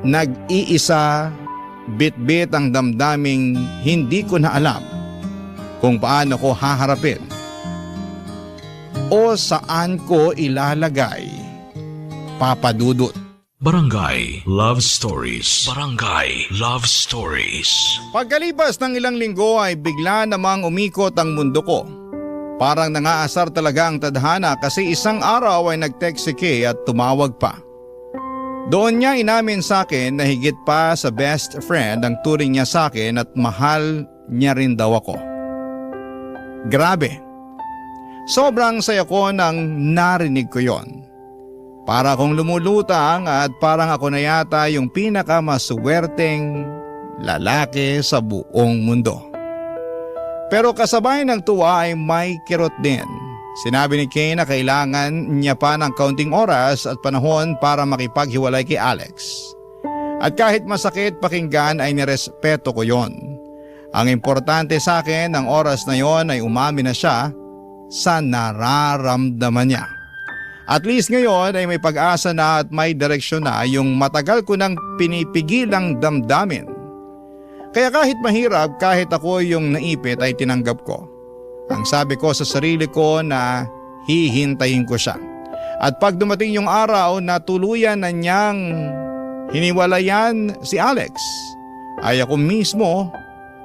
nag-iisa, bit-bit ang damdaming hindi ko na alam kung paano ko haharapin o saan ko ilalagay. Papadudot. Barangay Love Stories. Barangay Love Stories. Pagkalipas ng ilang linggo ay bigla namang umikot ang mundo ko. Parang nangaasar talaga ang tadhana kasi isang araw ay nag-text si Kay at tumawag pa. Doon niya inamin sa akin na higit pa sa best friend ang turing niya sa akin at mahal niya rin daw ako. Grabe. Sobrang saya ko nang narinig ko yon. Para akong lumulutang at parang ako na yata yung pinakamaswerteng lalaki sa buong mundo. Pero kasabay ng tuwa ay may kirot din. Sinabi ni Kay na kailangan niya pa ng kaunting oras at panahon para makipaghiwalay kay Alex. At kahit masakit pakinggan ay nirespeto ko yon. Ang importante sa akin ng oras na yon ay umamin na siya sa nararamdaman niya. At least ngayon ay may pag-asa na at may direksyon na yung matagal ko nang pinipigilang damdamin. Kaya kahit mahirap, kahit ako yung naipit ay tinanggap ko. Ang sabi ko sa sarili ko na hihintayin ko siya. At pag dumating yung araw na tuluyan na niyang hiniwalayan si Alex, ay ako mismo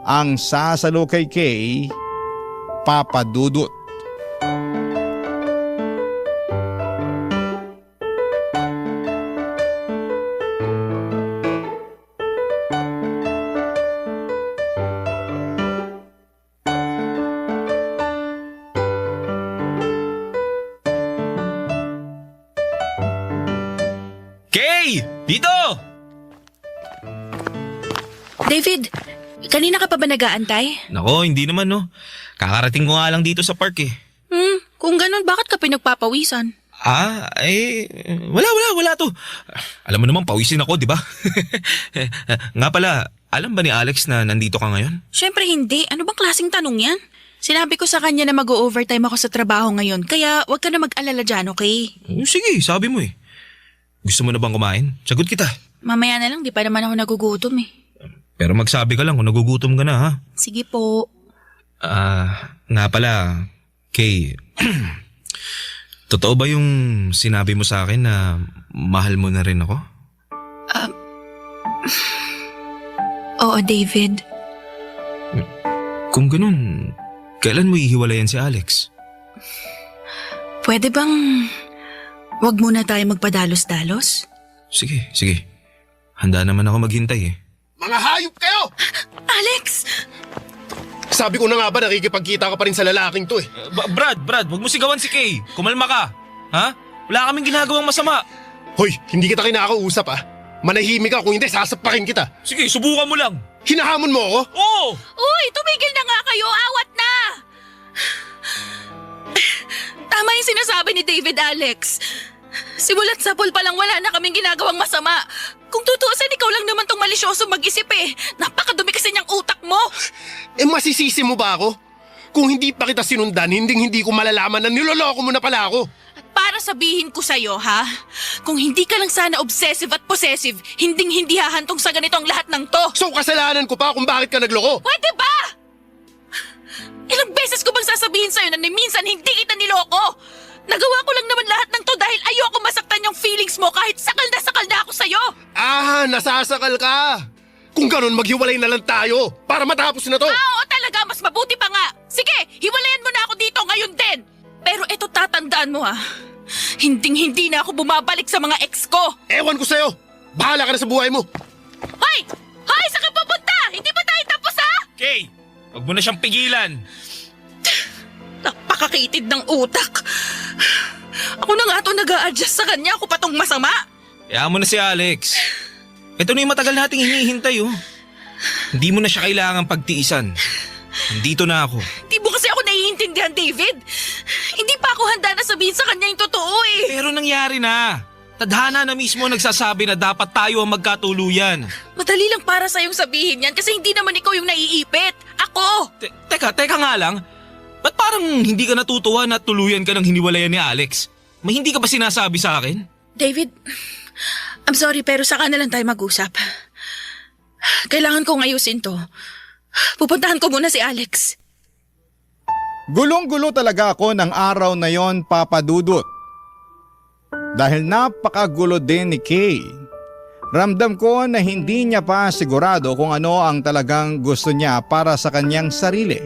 ang sasalo kay Kay, Papa Dudut. Kay! Dito! David, kanina ka pa ba nag-aantay? Nako, hindi naman no. Kakarating ko nga lang dito sa park eh. Kung ganun, bakit ka pinagpapawisan? Wala to. Alam mo naman, pawisin ako, di ba? Nga pala, alam ba ni Alex na nandito ka ngayon? Siyempre hindi. Ano bang klaseng tanong yan? Sinabi ko sa kanya na mag-overtime ako sa trabaho ngayon, kaya wag ka na mag-alala dyan, okay? Sige, sabi mo eh. Gusto mo na bang kumain? Sagot kita. Mamaya na lang, di pa naman ako nagugutom eh. Pero magsabi ka lang kung nagugutom ka na ha. Sige po. Nga pala, Kay, totoo ba yung sinabi mo sa akin na mahal mo na rin ako? Oo, David. Kung ganun, kailan mo ihiwalayan si Alex? Pwede bang wag muna tayo magpadalos-dalos? Sige. Handa naman ako maghintay eh. Mga hayop kayo! Alex! Sabi ko na nga ba nakikipagkita ka pa rin sa lalaking to eh. Brad, wag mo sigawan si Kay. Kumalma ka. Ha? Wala kaming ginagawang masama. Hoy, hindi kita kinakausap ah. Manahimik ka, kung hindi sasapakin kita. Sige, subukan mo lang. Hinahamon mo ako? Oo! Uy, tumigil na nga kayo! Awat na! Tama yung sinasabi ni David, Alex. Simulat sa pool pa lang wala na kaming ginagawang masama. Kung tutuusin, ikaw lang naman tong malisyoso mag-isip eh. Napakadumi kasi niyang utak mo. Eh masisisi mo ba ako? Kung hindi pa kita sinundan, hindi ko malalaman na niloloko mo na pala ako. At para sabihin ko sa'yo, ha? Kung hindi ka lang sana obsessive at possessive, hindi hahantong sa ganito ang lahat ng to. So kasalanan ko pa kung bakit ka nagloko. Pwede ba? Ilang beses ko bang sasabihin sa'yo na minsan hindi kita niloko? Nagawa ko lang naman lahat ng to dahil ayoko masaktan yung feelings mo kahit sakal na ako sa'yo. Nasasakal ka. Kung ganun, maghiwalay na lang tayo para matapos na to. Oo talaga, mas mabuti pa nga. Sige, hiwalayan mo na ako dito ngayon din. Pero eto tatandaan mo ha, hindi na ako bumabalik sa mga ex ko. Ewan ko sa'yo. Bahala ka na sa buhay mo. Hoy! Hoy, saan ka pupunta? Hindi ba tayo tapos ha? Kay, wag mo na siyang pigilan. Napakakitid ng utak. Ako na nga to nag-a-adjust sa kanya, ako pa tong masama. Kaya mo na si Alex. Ito na yung matagal nating hinihintay oh. Hindi mo na siya kailangang pagtiisan. Nandito na ako. Di mo kasi ako naiintindihan, David. Hindi pa ako handa na sabihin sa kanya yung totoo eh. Pero nangyari na. Tadhana na mismo nagsasabi na dapat tayo ang magkatuluyan. Madali lang para sa'yong sabihin yan kasi hindi naman ikaw yung naiipit. Ako! Teka nga lang. Ba't parang hindi ka natutuwa na tuluyan ka ng hiniwalayan ni Alex? May hindi ka ba sinasabi sa akin? David, I'm sorry pero saka na lang tayo mag-usap. Kailangan kong ayusin to. Pupuntahan ko muna si Alex. Gulong-gulo talaga ako ng araw na yon, Papa Dudut. Dahil napakagulo din ni Kay. Ramdam ko na hindi niya pa sigurado kung ano ang talagang gusto niya para sa kanyang sarili.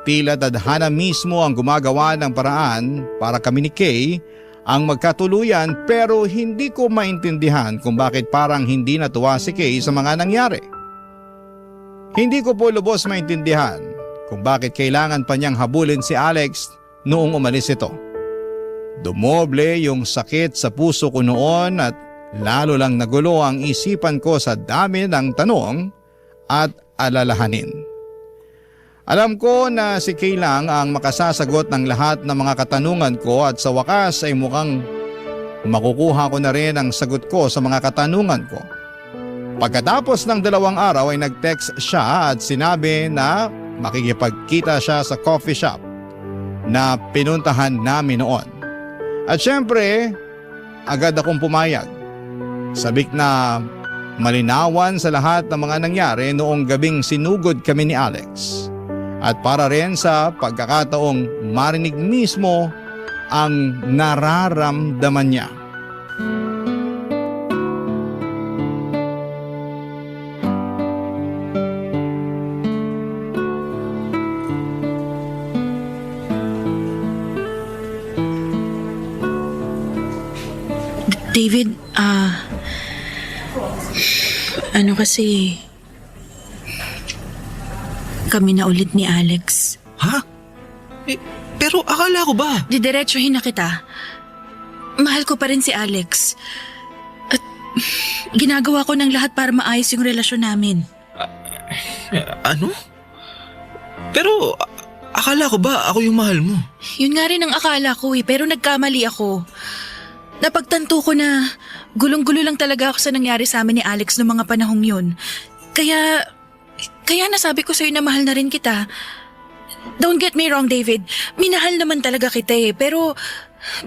Tila tadhana mismo ang gumagawa ng paraan para kami ni Kay ang magkatuluyan pero hindi ko maintindihan kung bakit parang hindi natuwa si Kay sa mga nangyari. Hindi ko po lubos maintindihan kung bakit kailangan pa niyang habulin si Alex noong umalis ito. Dumoble yung sakit sa puso ko noon at lalo lang nagulo ang isipan ko sa dami ng tanong at alalahanin. Alam ko na si Kay lang ang makasasagot ng lahat ng mga katanungan ko at sa wakas ay mukhang makukuha ko na rin ang sagot ko sa mga katanungan ko. Pagkatapos ng 2 araw ay nag-text siya at sinabi na makikipagkita siya sa coffee shop. na pinuntahan namin noon. At syempre, agad akong pumayag. Sabik na malinawan sa lahat ng mga nangyari noong gabing sinugod kami ni Alex. At para rin sa pagkakataong marinig mismo ang nararamdaman niya. David, ano kasi, kami na ulit ni Alex. Ha? Pero akala ko ba? Didiretsuhin na kita. Mahal ko pa rin si Alex. At ginagawa ko ng lahat para maayos yung relasyon namin. Ano? Pero akala ko ba ako yung mahal mo? Yun nga rin ang akala ko pero nagkamali ako. Napagtanto ko na gulong-gulo lang talaga ako sa nangyari sa amin ni Alex noong mga panahong yun. Kaya nasabi ko sa'yo na mahal na rin kita. Don't get me wrong, David. Minahal naman talaga kita pero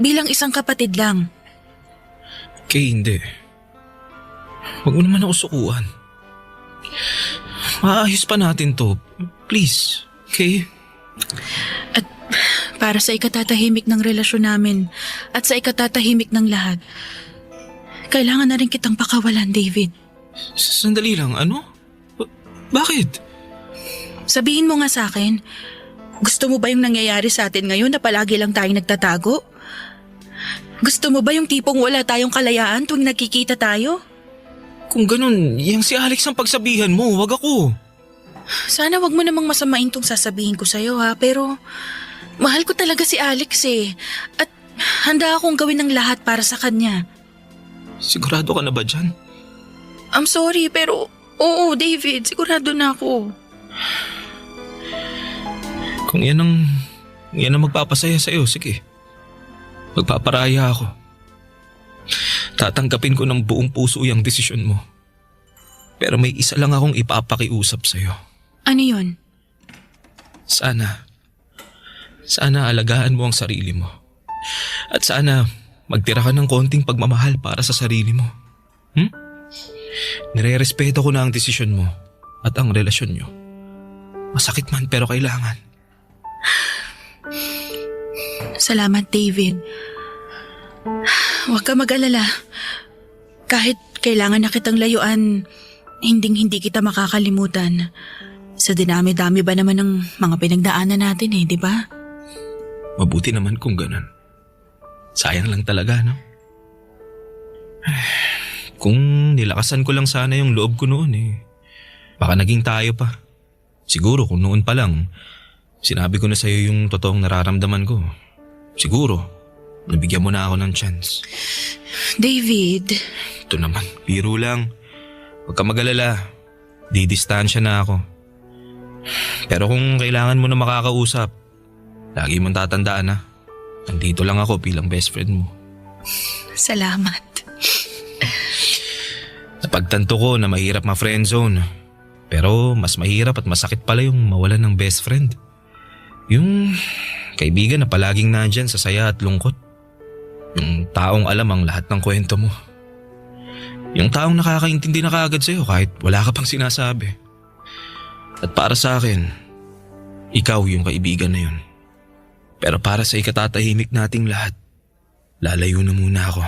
bilang isang kapatid lang. Kay, hindi. Huwag mo naman ako sukuan. Maayos pa natin to. Please, okay? At para sa ikatatahimik ng relasyon namin at sa ikatatahimik ng lahat, kailangan na rin kitang pakawalan, David. Sandali lang, ano? Bakit? Sabihin mo nga sa akin, gusto mo ba yung nangyayari sa atin ngayon na palagi lang tayong nagtatago? Gusto mo ba yung tipong wala tayong kalayaan tuwing nagkikita tayo? Kung ganun, yung si Alex ang pagsabihan mo, wag ako. Sana wag mo namang masamain tong sasabihin ko sa'yo pero mahal ko talaga si Alex at handa akong gawin ng lahat para sa kanya. Sigurado ka na ba dyan? I'm sorry pero oo, David, sigurado na ako. Kung yan ang magpapasaya sa'yo, sige. Magpaparaya ako. Tatanggapin ko ng buong puso yung desisyon mo. Pero may isa lang akong ipapakiusap sa'yo. Ano yun? Sana alagaan mo ang sarili mo. At sana magtira ka ng konting pagmamahal para sa sarili mo. Nire-respeto ko na ang desisyon mo at ang relasyon nyo. Masakit man pero kailangan. Salamat, David. Huwag ka mag-alala. Kahit kailangan na kitang layuan, hindi kita makakalimutan. Sa dinami-dami ba naman ng mga pinagdaanan natin di ba? Mabuti naman kung ganun. Sayang lang talaga, no? Kung nilakasan ko lang sana yung loob ko noon baka naging tayo pa. Siguro kung noon pa lang, sinabi ko na sa'yo yung totoong nararamdaman ko. Siguro, nabigyan mo na ako ng chance. David. Ito naman, biro lang. Huwag ka mag-alala. Didistansya na ako. Pero kung kailangan mo na makakausap, lagi mong tatandaan nandito lang ako bilang best friend mo. Salamat. Napagtanto ko na mahirap ma-friendzone. Pero mas mahirap at masakit pala yung mawalan ng best friend. Yung kaibigan na palaging nandyan sa saya at lungkot. Yung taong alam ang lahat ng kwento mo. Yung taong nakakaintindi na kaagad sa'yo kahit wala ka pang sinasabi. At para sa akin, ikaw yung kaibigan na yun. Pero para sa ikatatahimik nating lahat, lalayo na muna ako.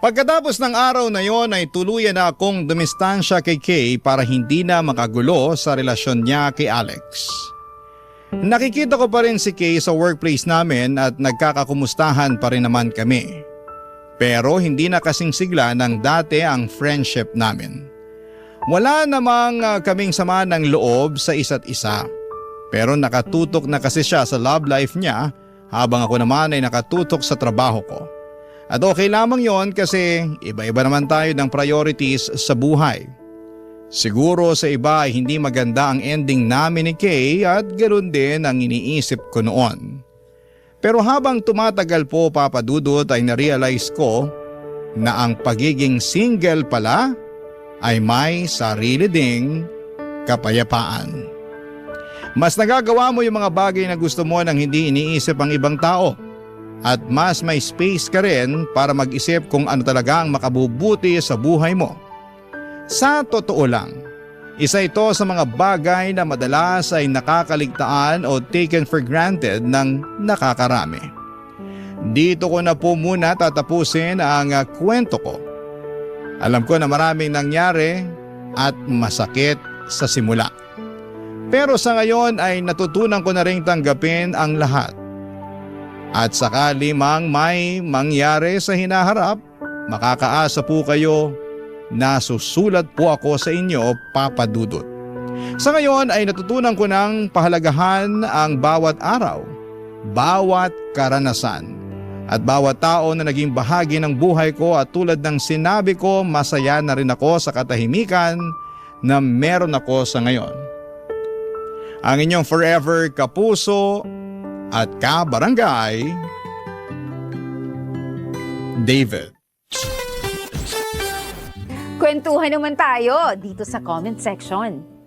Pagkatapos ng araw na yon ay tuluyan na akong dumistansya kay Kay para hindi na makagulo sa relasyon niya kay Alex. Nakikita ko pa rin si Kay sa workplace namin at nagkakakumustahan pa rin naman kami. Pero hindi na kasing sigla ng dati ang friendship namin. Wala namang kaming sama ng loob sa isa't isa. Pero nakatutok na kasi siya sa love life niya habang ako naman ay nakatutok sa trabaho ko. At okay lamang yon kasi iba-iba naman tayo ng priorities sa buhay. Siguro sa iba ay hindi maganda ang ending namin ni Kay at ganoon din ang iniisip ko noon. Pero habang tumatagal po papadudot ay narealize ko na ang pagiging single pala ay may sarili ding kapayapaan. Mas nagagawa mo yung mga bagay na gusto mo nang hindi iniisip ang ibang tao. At mas may space ka rin para mag-isip kung ano talaga ang makabubuti sa buhay mo. Sa totoo lang, isa ito sa mga bagay na madalas ay nakakaligtaan o taken for granted ng nakakarami. Dito ko na po muna tatapusin ang kwento ko. Alam ko na maraming nangyari at masakit sa simula. Pero sa ngayon ay natutunan ko na ring tanggapin ang lahat. At sakali mang may mangyari sa hinaharap, makakaasa po kayo na susulat po ako sa inyo, Papa Dudut. Sa ngayon ay natutunan ko ng pahalagahan ang bawat araw, bawat karanasan, at bawat tao na naging bahagi ng buhay ko at tulad ng sinabi ko, masaya na rin ako sa katahimikan na meron ako sa ngayon. Ang inyong forever kapuso at kabarangay, David. Kwentuhan naman tayo dito sa comment section.